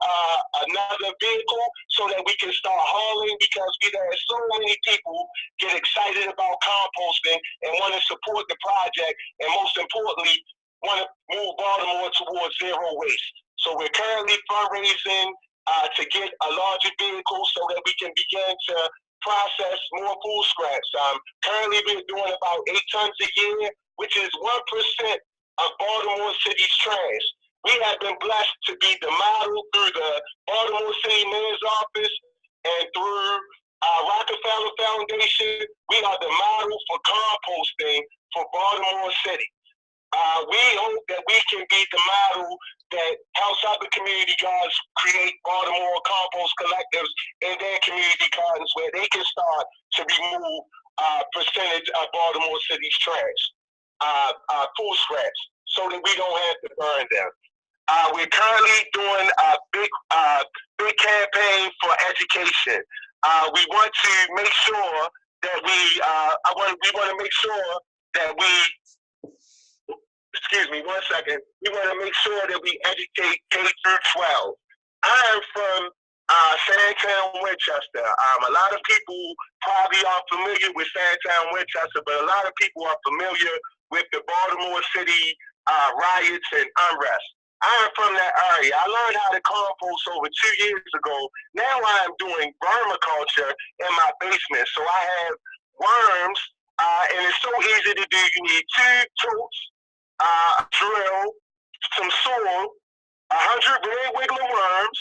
another vehicle so that we can start hauling, because we've had so many people get excited about composting and want to support the project, and most importantly, want to move Baltimore towards zero waste. So we're currently fundraising to get a larger vehicle so that we can begin to process more food scraps. Currently, we're doing about 8 tons a year, which is 1% of Baltimore City's trash. We have been blessed to be the model through the Baltimore City Mayor's Office and through Rockefeller Foundation. We are the model for composting for Baltimore City. We hope that we can be the model that helps other community gardens create Baltimore compost collectives in their community gardens, where they can start to remove percentage of Baltimore City's trash, food scraps, so that we don't have to burn them. We're currently doing a big campaign for education. We want to make sure that we want to make sure that excuse me, 1 second. We want to make sure that we educate K through 12. I'm from Sandtown, Winchester. A lot of people probably are familiar with Sandtown, Winchester, but a lot of people are familiar with the Baltimore City riots and unrest. I'm from that area. I learned how to compost over 2 years ago. Now I'm doing vermiculture in my basement. So I have worms, and it's so easy to do. You need 2 totes, a drill, some soil, 100 red wiggler worms.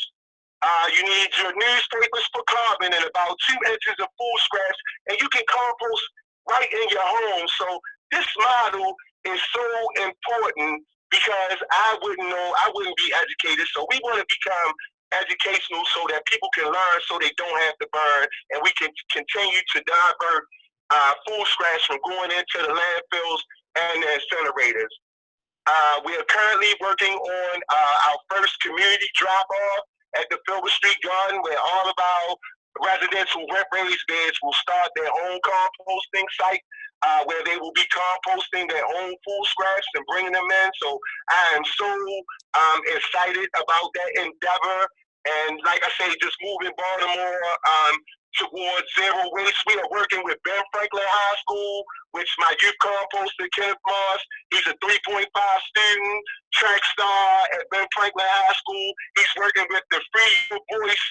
You need your newspapers for carbon and about 2 inches of full scraps, and you can compost right in your home. So this model is so important because I wouldn't be educated. So we want to become educational so that people can learn so they don't have to burn, and we can continue to divert food scraps from going into the landfills and the incinerators. We are currently working on our first community drop-off at the Filbert Street Garden, where all of our residents who rent raised beds will start their own composting site, where they will be composting their own food scraps and bringing them in. So I am so excited about that endeavor. And like I say, just moving Baltimore towards zero waste. We are working with Ben Franklin High School, which my youth composter, Kenneth Moss, he's a 3.5 student, track star at Ben Franklin High School. He's working with the Free Voice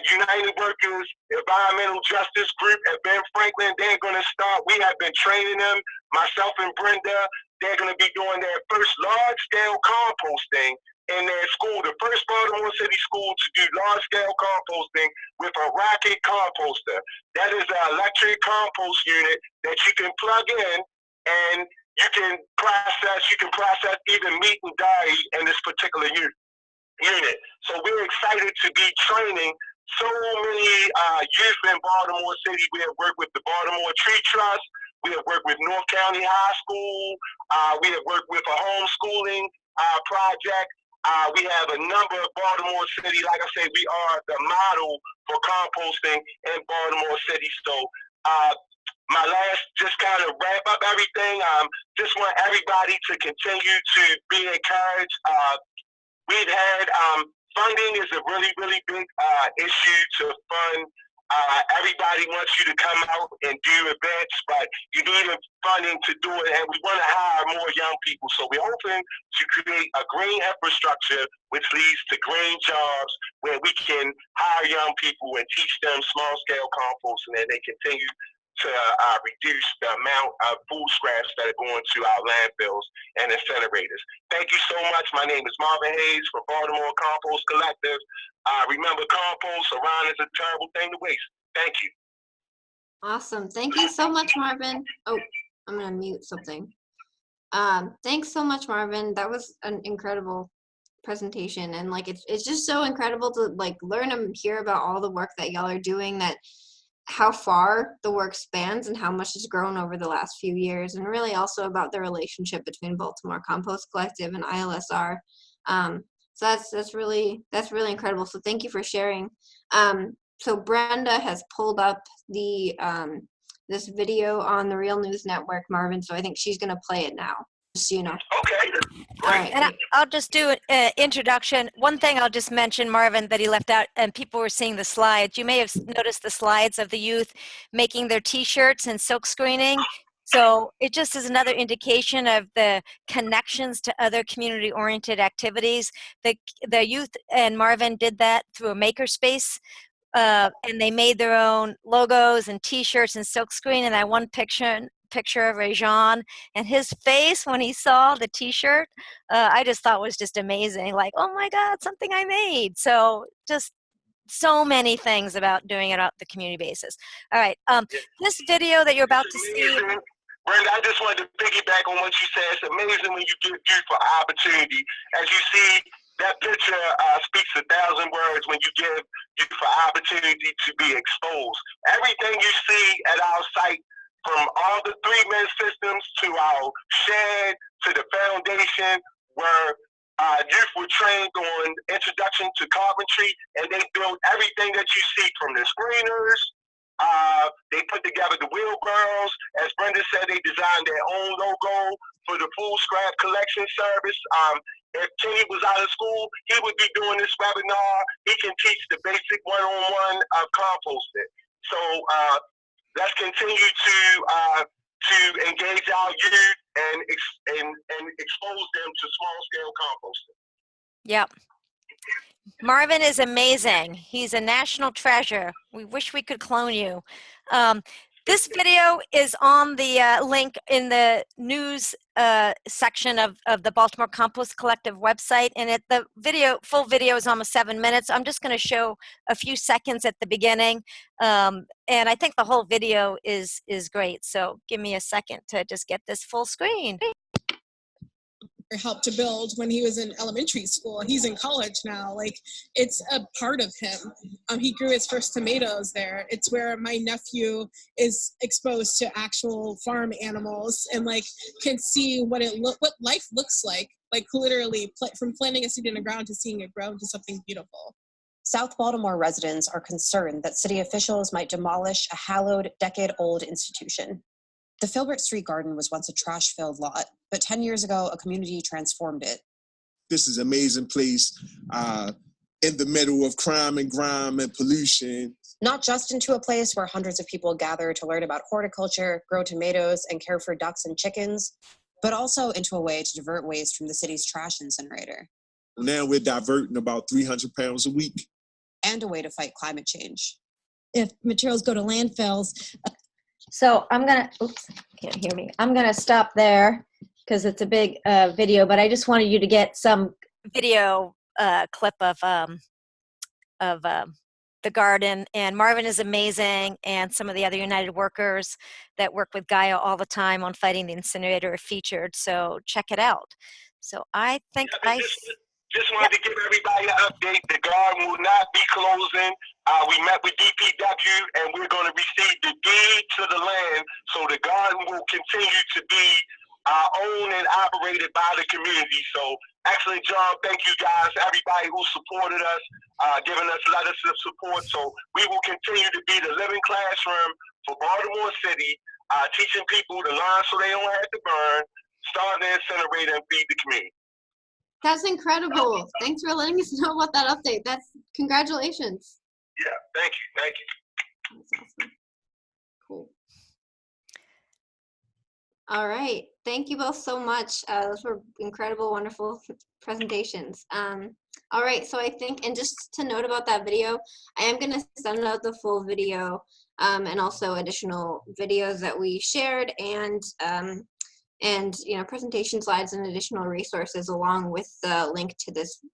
United Workers Environmental Justice Group at Ben Franklin. They're going to start, we have been training them, myself and Brenda. They're going to be doing their first large-scale composting in their school, the first Baltimore City school to do large-scale composting with a rocket composter. That is an electric compost unit that you can plug in, and you can process even meat and dairy in this particular unit. So we're excited to be training so many youth in Baltimore City. We have worked with the Baltimore Tree Trust. We have worked with North County High School. We have worked with a homeschooling project. We have a number of Baltimore City. Like I say, we are the model for composting in Baltimore City. So my last, just kind of wrap up everything, just want everybody to continue to be encouraged. We've had funding is a really, really big issue to fund. Everybody wants you to come out and do events, but you need funding to do it, and we want to hire more young people. So we're hoping to create a green infrastructure, which leads to green jobs, where we can hire young people and teach them small-scale composting, and they continue to reduce the amount of food scraps that are going to our landfills and incinerators. Thank you so much. My name is Marvin Hayes from Baltimore Compost Collective. Remember, compost around is a terrible thing to waste. Thank you. Awesome. Thank you so much, Marvin. Oh, I'm going to mute something. Thanks so much, Marvin. That was an incredible presentation. And like, it's just so incredible to like learn and hear about all the work that y'all are doing, that how far the work spans and how much has grown over the last few years, and really also about the relationship between Baltimore Compost Collective and ILSR. So that's really incredible. So thank you for sharing. So Brenda has pulled up the this video on the Real News Network, Marvin. So I think she's going to play it now, just so you know. Okay. All right. And I'll just do an introduction. One thing I'll just mention, Marvin, that he left out, and people were seeing the slides. You may have noticed the slides of the youth making their T-shirts and silk screening. So it just is another indication of the connections to other community-oriented activities. The youth and Marvin did that through a makerspace, and they made their own logos and T-shirts and silkscreen. And that one picture of Rajan and his face when he saw the T-shirt, I just thought was just amazing. Like, oh my God, something I made. So just so many things about doing it on the community basis. All right, this video that you're about to see. Brenda, I just wanted to piggyback on what you said. It's amazing when you give youth for opportunity. As you see, that picture speaks 1,000 words when you give youth for opportunity to be exposed. Everything you see at our site, from all the 3-man systems to our shed to the foundation, were youth were trained on introduction to carpentry, and they built everything that you see from the screeners. They put together the wheelbarrows. As Brenda said, they designed their own logo for the full scrap collection service. If Kenny was out of school, he would be doing this webinar. He can teach the basic one-on-one of composting. So let's continue to engage our youth and expose them to small-scale composting. Yep. Marvin is amazing. He's a national treasure. We wish we could clone you. This video is on the link in the news section of the Baltimore Compost Collective website, and the full video is almost 7 minutes. I'm just going to show a few seconds at the beginning, and I think the whole video is great. So give me a second to just get this full screen. Helped to build when he was in elementary school. He's in college now. Like, it's a part of him. He grew his first tomatoes there. It's where my nephew is exposed to actual farm animals and like can see what life looks like literally from planting a seed in the ground to seeing it grow into something beautiful. South Baltimore residents are concerned that city officials might demolish a hallowed, decade-old institution. The Filbert Street Garden was once a trash-filled lot, but 10 years ago, a community transformed it. This is an amazing place in the middle of crime and grime and pollution. Not just into a place where hundreds of people gather to learn about horticulture, grow tomatoes, and care for ducks and chickens, but also into a way to divert waste from the city's trash incinerator. Now we're diverting about 300 pounds a week. And a way to fight climate change. If materials go to landfills. So I'm gonna, oops, can't hear me. I'm gonna stop there because it's a big video, but I just wanted you to get some Video clip of the garden, and Marvin is amazing, and some of the other United workers that work with GAIA all the time on fighting the incinerator are featured, so check it out. So I think Just wanted to give everybody an update. The garden will not be closing. We met with DPW, and we're going to receive the deed to the land, so the garden will continue to be owned and operated by the community. So excellent job. Thank you guys, everybody who supported us, giving us letters of support. So we will continue to be the living classroom for Baltimore City, teaching people to learn so they don't have to burn, start the incinerator, and feed the community. That's incredible. Thanks for letting us know about that update. That's congratulations. Yeah, thank you. Thank you. That's awesome. Cool. All right. Thank you both so much. Those were incredible, wonderful presentations. All right. So I think, and just to note about that video, I am going to send out the full video and also additional videos that we shared and presentation slides and additional resources along with the link to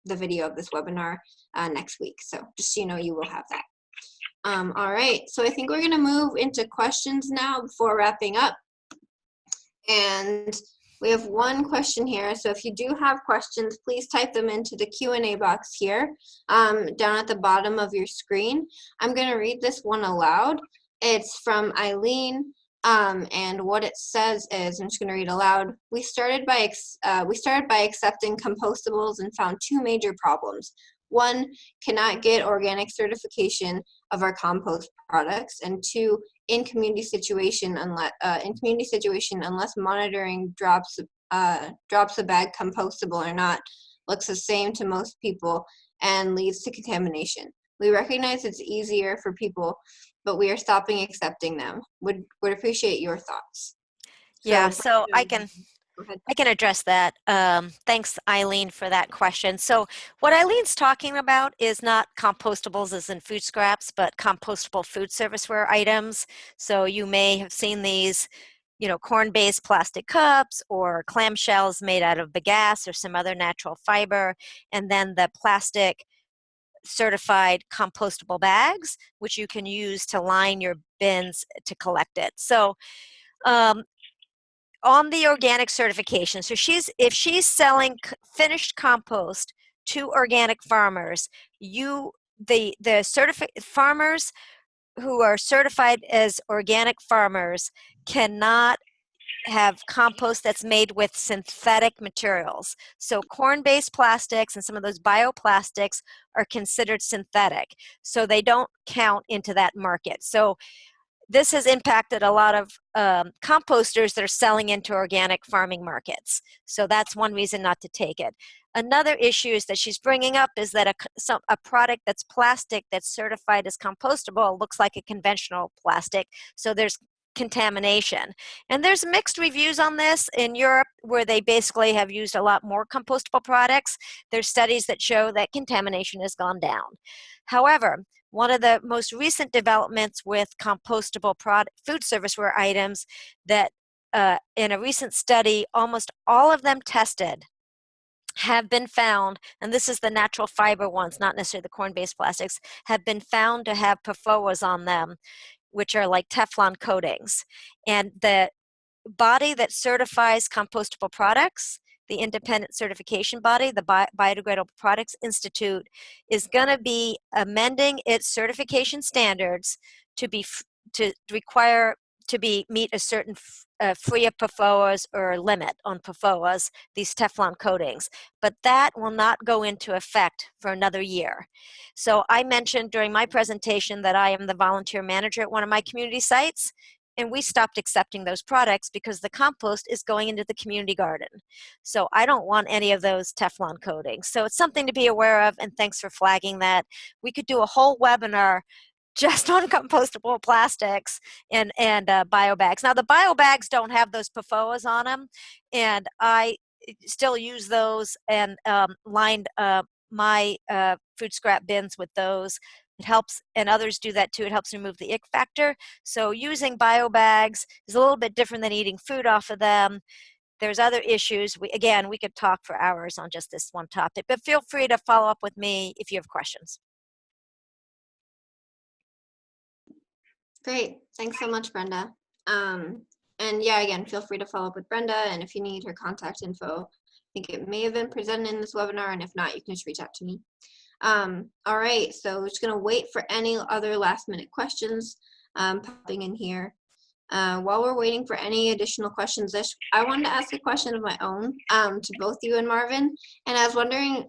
the video of this webinar next week. So just so you know, you will have that. All right, so I think we're gonna move into questions now before wrapping up. And we have one question here. So if you do have questions, please type them into the Q&A box here down at the bottom of your screen. I'm gonna read this one aloud. It's from Eileen. And what it says is, I'm just going to read aloud. We started by accepting compostables and found two major problems. One, cannot get organic certification of our compost products, and two, in community situation unless monitoring drops a bag compostable or not looks the same to most people and leads to contamination. We recognize it's easier for people, but we are stopping accepting them. Would appreciate your thoughts. Yeah, so I can address that. Thanks, Eileen, for that question. So what Eileen's talking about is not compostables as in food scraps, but compostable food serviceware items. So you may have seen these, corn-based plastic cups or clamshells made out of bagasse or some other natural fiber, and then the plastic certified compostable bags, which you can use to line your bins to collect it. So on the organic certification, so if she's selling finished compost to organic farmers, the farmers who are certified as organic farmers cannot have compost that's made with synthetic materials. So corn-based plastics and some of those bioplastics are considered synthetic. So they don't count into that market. So this has impacted a lot of composters that are selling into organic farming markets. So that's one reason not to take it. Another issue is that she's bringing up is that a product that's plastic that's certified as compostable looks like a conventional plastic. So there's contamination. And there's mixed reviews on this. In Europe, where they basically have used a lot more compostable products, there's studies that show that contamination has gone down. However, one of the most recent developments with compostable food serviceware items that in a recent study, almost all of them tested have been found, and this is the natural fiber ones, not necessarily the corn-based plastics, have been found to have PFOAs on them, which are like Teflon coatings. And the body that certifies compostable products, the independent certification body, the Biodegradable Products Institute, is going to be amending its certification standards to meet a certain free of PFOAs or limit on PFOAs, these Teflon coatings. But that will not go into effect for another year. So I mentioned during my presentation that I am the volunteer manager at one of my community sites, and we stopped accepting those products because the compost is going into the community garden. So I don't want any of those Teflon coatings. So it's something to be aware of, and thanks for flagging that. We could do a whole webinar just on compostable plastics and bio bags. Now the bio bags don't have those PFOAs on them, and I still use those and lined my food scrap bins with those. It helps, and others do that too. It helps remove the ick factor. So using bio bags is a little bit different than eating food off of them. There's other issues. We could talk for hours on just this one topic, but feel free to follow up with me if you have questions. Great. Thanks so much, Brenda. And yeah, again, feel free to follow up with Brenda, and if you need her contact info, I think it may have been presented in this webinar, and if not, you can just reach out to me. All right, so we're just gonna wait for any other last minute questions popping in here. While we're waiting for any additional questions, I wanted to ask a question of my own to both you and Marvin, and I was wondering,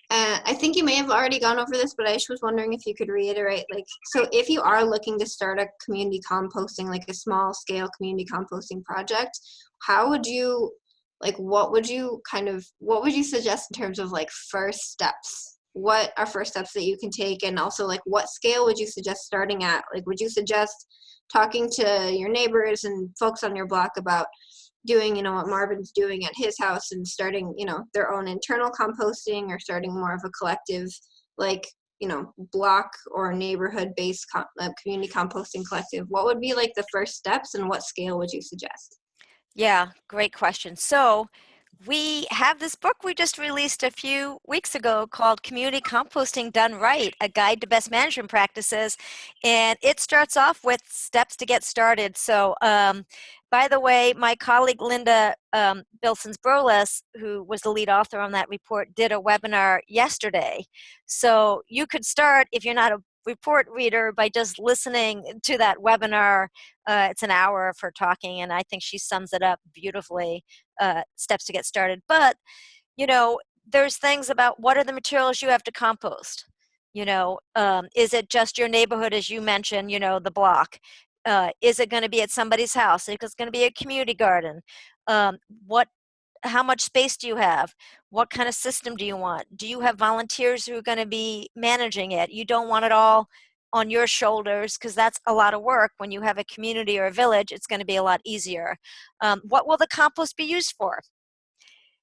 I think you may have already gone over this, but I just was wondering if you could reiterate, like, so if you are looking to start a community composting, like a small scale community composting project, how would you, like, what would you suggest in terms of like first steps? What are first steps that you can take? And also, like, what scale would you suggest starting at? Like, would you suggest talking to your neighbors and folks on your block about doing, what Marvin's doing at his house and starting, their own internal composting, or starting more of a collective, like, block or neighborhood-based community composting collective? What would be like the first steps, and what scale would you suggest? Yeah, great question. So we have this book we just released a few weeks ago called Community Composting Done Right, A Guide to Best Management Practices. And it starts off with steps to get started. So by the way, my colleague Linda Bilsons-Brolis, who was the lead author on that report, did a webinar yesterday. So you could start, if you're not a report reader, by just listening to that webinar. It's an hour of her talking, and I think she sums it up beautifully, steps to get started. But, there's things about what are the materials you have to compost? Is it just your neighborhood, as you mentioned, the block? Is it going to be at somebody's house? Is it going to be a community garden? How much space do you have? What kind of system do you want? Do you have volunteers who are going to be managing it? You don't want it all on your shoulders, because that's a lot of work. When you have a community or a village, it's going to be a lot easier. What will the compost be used for?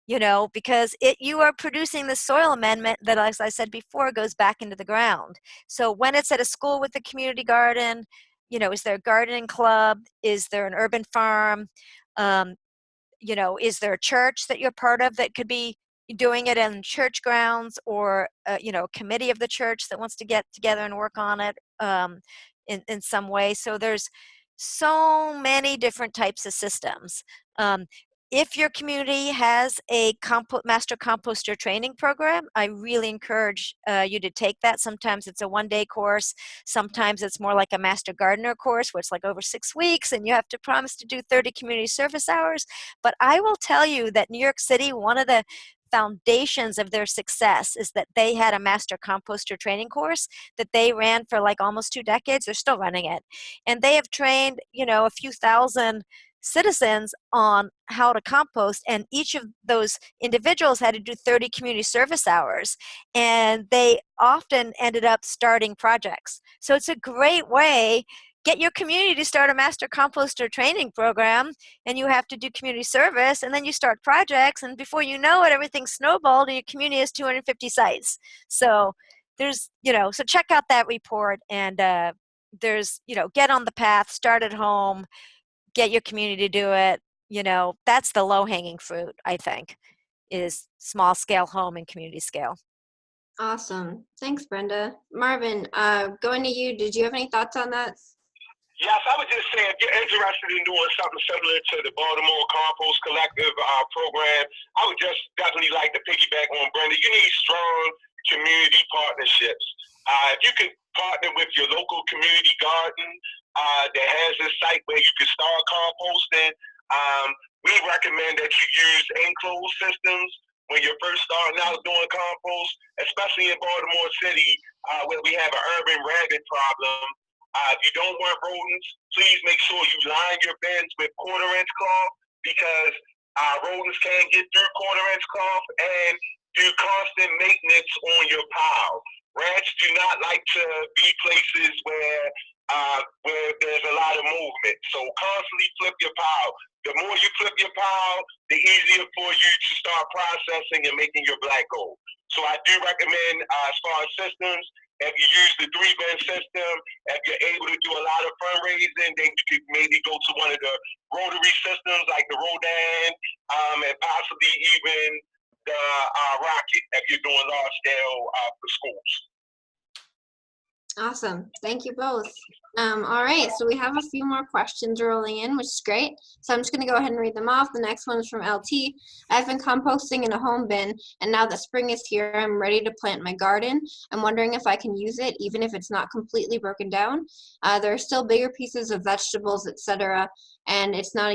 Because you are producing the soil amendment that, as I said before, goes back into the ground. So when it's at a school with a community garden, is there a gardening club? Is there an urban farm? Is there a church that you're part of that could be doing it in church grounds, or a committee of the church that wants to get together and work on it in some way? So there's so many different types of systems. if your community has a master composter training program, I really encourage you to take that. Sometimes it's a one-day course. Sometimes it's more like a master gardener course where it's like over 6 weeks and you have to promise to do 30 community service hours. But I will tell you that New York City, one of the foundations of their success is that they had a master composter training course that they ran for like almost 2 decades. They're still running it. And they have trained, a few thousand citizens on how to compost, and each of those individuals had to do 30 community service hours, and they often ended up starting projects. So it's a great way. Get your community to start a master composter training program, and you have to do community service, and then you start projects, and before you know it, everything snowballed and your community has 250 sites. So there's, so check out that report, and there's, get on the path, start at home, get your community to do it. That's the low-hanging fruit, I think, is small scale home and community scale. Awesome. Thanks, Brenda. Marvin, going to you, did you have any thoughts on that? Yes, I would just say if you're interested in doing something similar to the Baltimore Compost Collective program, I would just definitely like to piggyback on Brenda. You need strong community partnerships. If you can partner with your local community garden that has a site where you can start composting, we recommend that you use enclosed systems when you're first starting out doing compost, especially in Baltimore City where we have an urban rabbit problem. If you don't want rodents, please make sure you line your bins with quarter-inch cloth because rodents can't get through quarter-inch cloth, and do constant maintenance on your pile. Rats do not like to be places where there's a lot of movement. So constantly flip your pile. The more you flip your pile, the easier for you to start processing and making your black gold. So I do recommend as far as systems, if you use the 3-bin system, if you're able to do a lot of fundraising, then you could maybe go to one of the rotary systems like the Rodan, and possibly even the Rocket if you're doing large scale for schools. Awesome. Thank you both. All right, so we have a few more questions rolling in, which is great. So I'm just going to go ahead and read them off. The next one is from LT. I've been composting in a home bin, and now that spring is here, I'm ready to plant my garden. I'm wondering if I can use it, even if it's not completely broken down. There are still bigger pieces of vegetables, etc., and it's not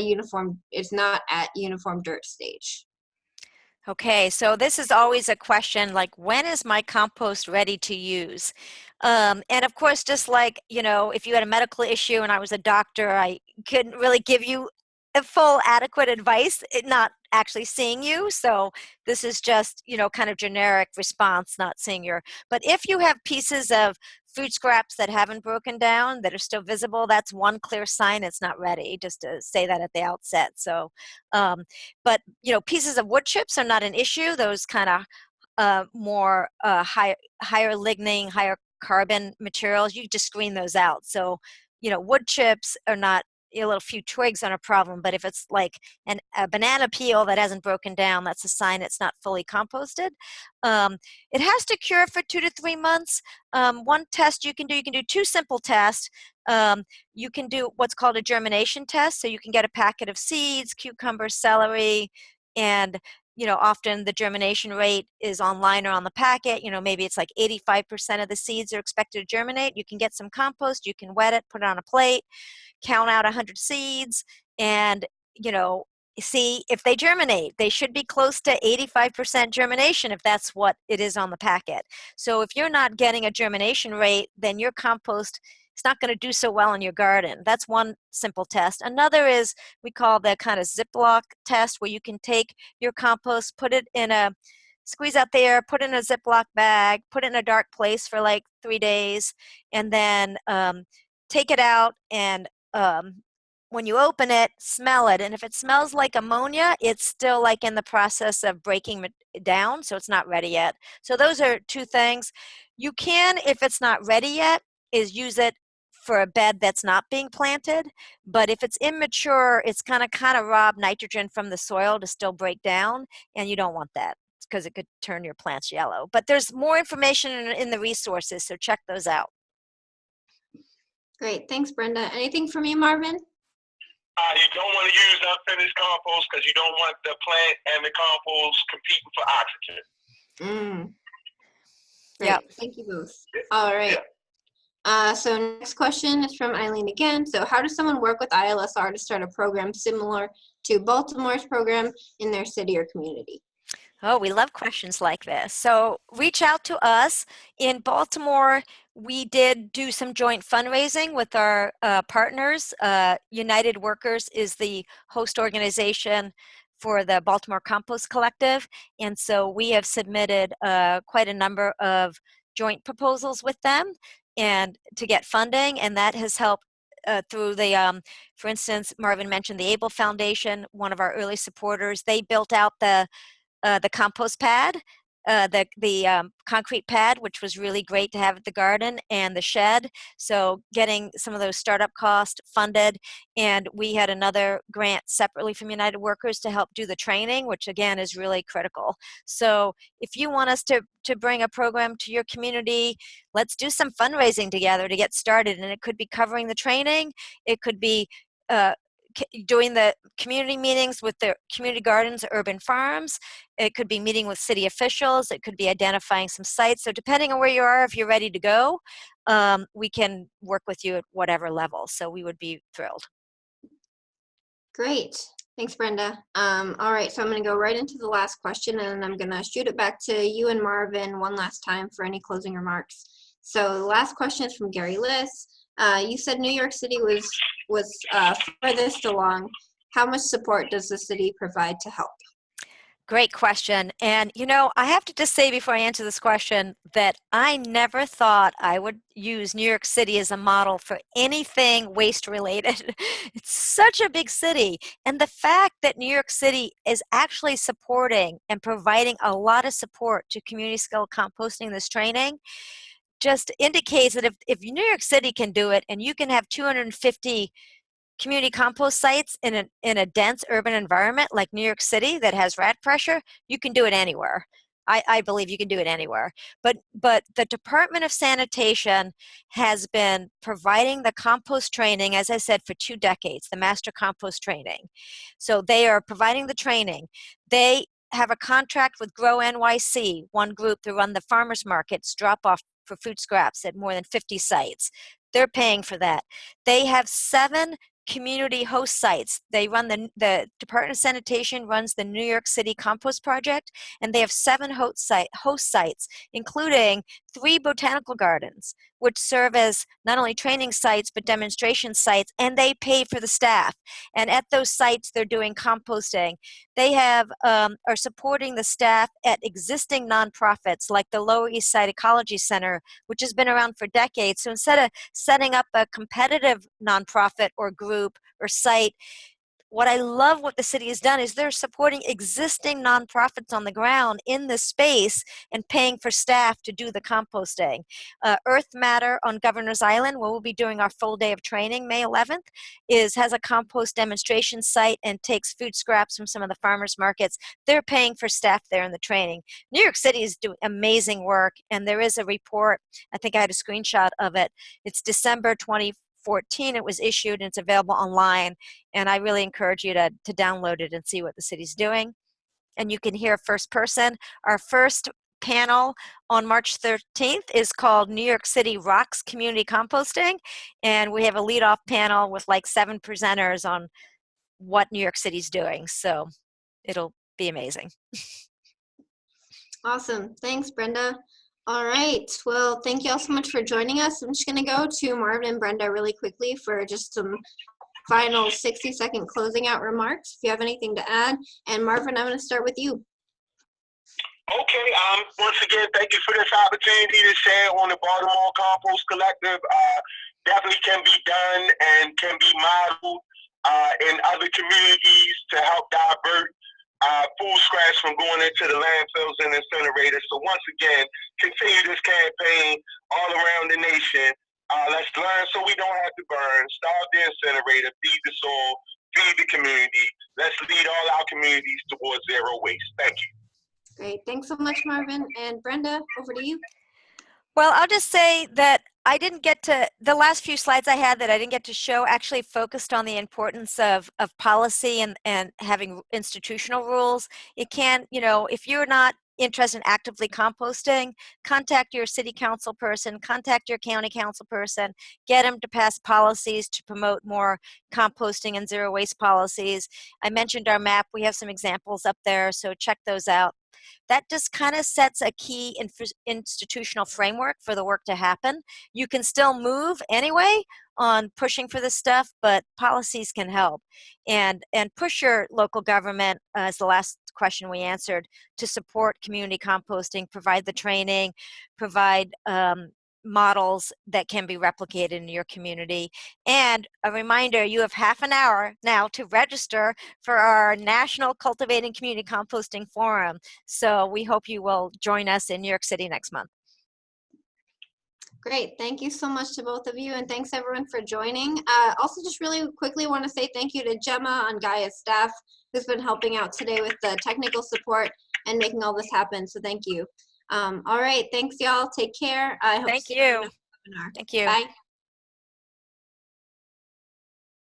at uniform dirt stage. Okay, so this is always a question like, when is my compost ready to use? And of course, just like, if you had a medical issue and I was a doctor, I couldn't really give you a full adequate advice, not actually seeing you. So this is just, kind of generic response, not seeing your, but if you have pieces of food scraps that haven't broken down, that are still visible, that's one clear sign it's not ready, just to say that at the outset. So, but, pieces of wood chips are not an issue. Those kind of more higher lignin, higher carbon materials, you just screen those out. So, wood chips are not, a little few twigs on a problem, but if it's like a banana peel that hasn't broken down, that's a sign it's not fully composted. It has to cure for 2 to 3 months. One test you can do 2 simple tests. You can do what's called a germination test. So you can get a packet of seeds, cucumber, celery, and often the germination rate is online or on the packet. Maybe it's like 85% of the seeds are expected to germinate. You can get some compost, you can wet it, put it on a plate, count out 100 seeds, and see if they germinate. They should be close to 85% germination if that's what it is on the packet. So if you're not getting a germination rate, then your compost is not going to do so well in your garden. That's one simple test. Another is we call the kind of Ziploc test, where you can take your compost, put it in squeeze out there, put it in a Ziploc bag, put it in a dark place for like 3 days, and then take it out, and when you open it, smell it. And if it smells like ammonia, it's still like in the process of breaking down, so it's not ready yet. So those are 2 things. You can, if it's not ready yet, is use it for a bed that's not being planted. But if it's immature, it's kind of rob nitrogen from the soil to still break down, and you don't want that because it could turn your plants yellow. But there's more information in the resources, so check those out. Great. Thanks, Brenda. Anything from you, Marvin? You don't want to use unfinished compost because you don't want the plant and the compost competing for oxygen. Great. Yep. Thank you both. All right. So next question is from Eileen again. So how does someone work with ILSR to start a program similar to Baltimore's program in their city or community? Oh, we love questions like this. So reach out to us. In Baltimore, we did do some joint fundraising with our partners. United Workers is the host organization for the Baltimore Compost Collective. And so we have submitted quite a number of joint proposals with them and to get funding. And that has helped through the, for instance, Marvin mentioned the Able Foundation, one of our early supporters. They built out the compost pad, the concrete pad, which was really great to have at the garden, and the shed. So getting some of those startup costs funded. And we had another grant separately from United Workers to help do the training, which again is really critical. So if you want us to bring a program to your community, let's do some fundraising together to get started. And it could be covering the training. It could be doing the community meetings with the community gardens, urban farms. It could be meeting with city officials. It could be identifying some sites. So depending on where you are, if you're ready to go, we can work with you at whatever level. So we would be thrilled. Great. Thanks, Brenda. All right, so I'm going to go right into the last question, and I'm going to shoot it back to you and Marvin one last time for any closing remarks. So the last question is from Gary Liss. You said New York City was furthest along. How much support does the city provide to help? Great question. And, you know, I have to just say before I answer this question that I never thought I would use New York City as a model for anything waste related. It's such a big city. And the fact that New York City is actually supporting and providing a lot of support to community scale composting, this training, just indicates that if New York City can do it and you can have 250 community compost sites in a dense urban environment like New York City that has rat pressure, you can do it anywhere. I believe you can do it anywhere. But the Department of Sanitation has been providing the compost training, as I said, for 2 decades, the master compost training. So they are providing the training. They have a contract with Grow NYC, one group to run the farmers markets, drop off for food scraps at more than 50 sites. They're paying for that. They have 7 community host sites. They run the Department of Sanitation runs the New York City Compost Project, and they have 7 host sites, including 3 botanical gardens, which serve as not only training sites, but demonstration sites, and they pay for the staff. And at those sites, they're doing composting. They have are supporting the staff at existing nonprofits like the Lower East Side Ecology Center, which has been around for decades. So instead of setting up a competitive nonprofit or group or site, what I love what the city has done is they're supporting existing nonprofits on the ground in this space and paying for staff to do the composting. Earth Matter on Governor's Island, where we'll be doing our full day of training May 11th, has a compost demonstration site and takes food scraps from some of the farmers markets. They're paying for staff there in the training. New York City is doing amazing work, and there is a report, I think I had a screenshot of it. It's December 2014 it was issued, and it's available online, and I really encourage you to download it and see what the city's doing. And you can hear first person. Our first panel on March 13th is called New York City Rocks Community Composting, and we have a lead-off panel with like 7 presenters on what New York City's doing, so it'll be amazing. Awesome. Thanks, Brenda. All right. Well, thank you all so much for joining us. I'm just going to go to Marvin and Brenda really quickly for just some final 60-second closing out remarks, if you have anything to add. And Marvin, I'm going to start with you. Okay. Once again, thank you for this opportunity to share on the Baltimore Compost Collective. Definitely can be done and can be modeled in other communities to help divert food scraps from going into the landfills and incinerators. So once again, continue this campaign all around the nation. Let's learn so we don't have to burn. Starve the incinerator, feed the soil, feed the community. Let's lead all our communities towards zero waste. Thank you. Great. Thanks so much, Marvin. And Brenda, over to you. Well, I'll just say that I didn't get to, the last few slides I had that I didn't get to show actually focused on the importance of policy and having institutional rules. It can, you know, if you're not interested in actively composting, contact your city council person, contact your county council person, get them to pass policies to promote more composting and zero waste policies. I mentioned our map. We have some examples up there, so check those out. That just kind of sets a key institutional framework for the work to happen. You can still move anyway on pushing for this stuff, but policies can help. And push your local government, as the last question we answered, to support community composting, provide the training, provide models that can be replicated in your community. And a reminder, you have half an hour now to register for our National Cultivating Community Composting Forum. So we hope you will join us in New York City next month. Great. Thank you so much to both of you, and thanks everyone for joining. Also, just really quickly want to say thank you to Gemma on GAIA's staff, who's been helping out today with the technical support and making all this happen. So thank you. All right. Thanks, y'all. Take care. I hope Thank to see you in you. the webinar. Thank you. Bye.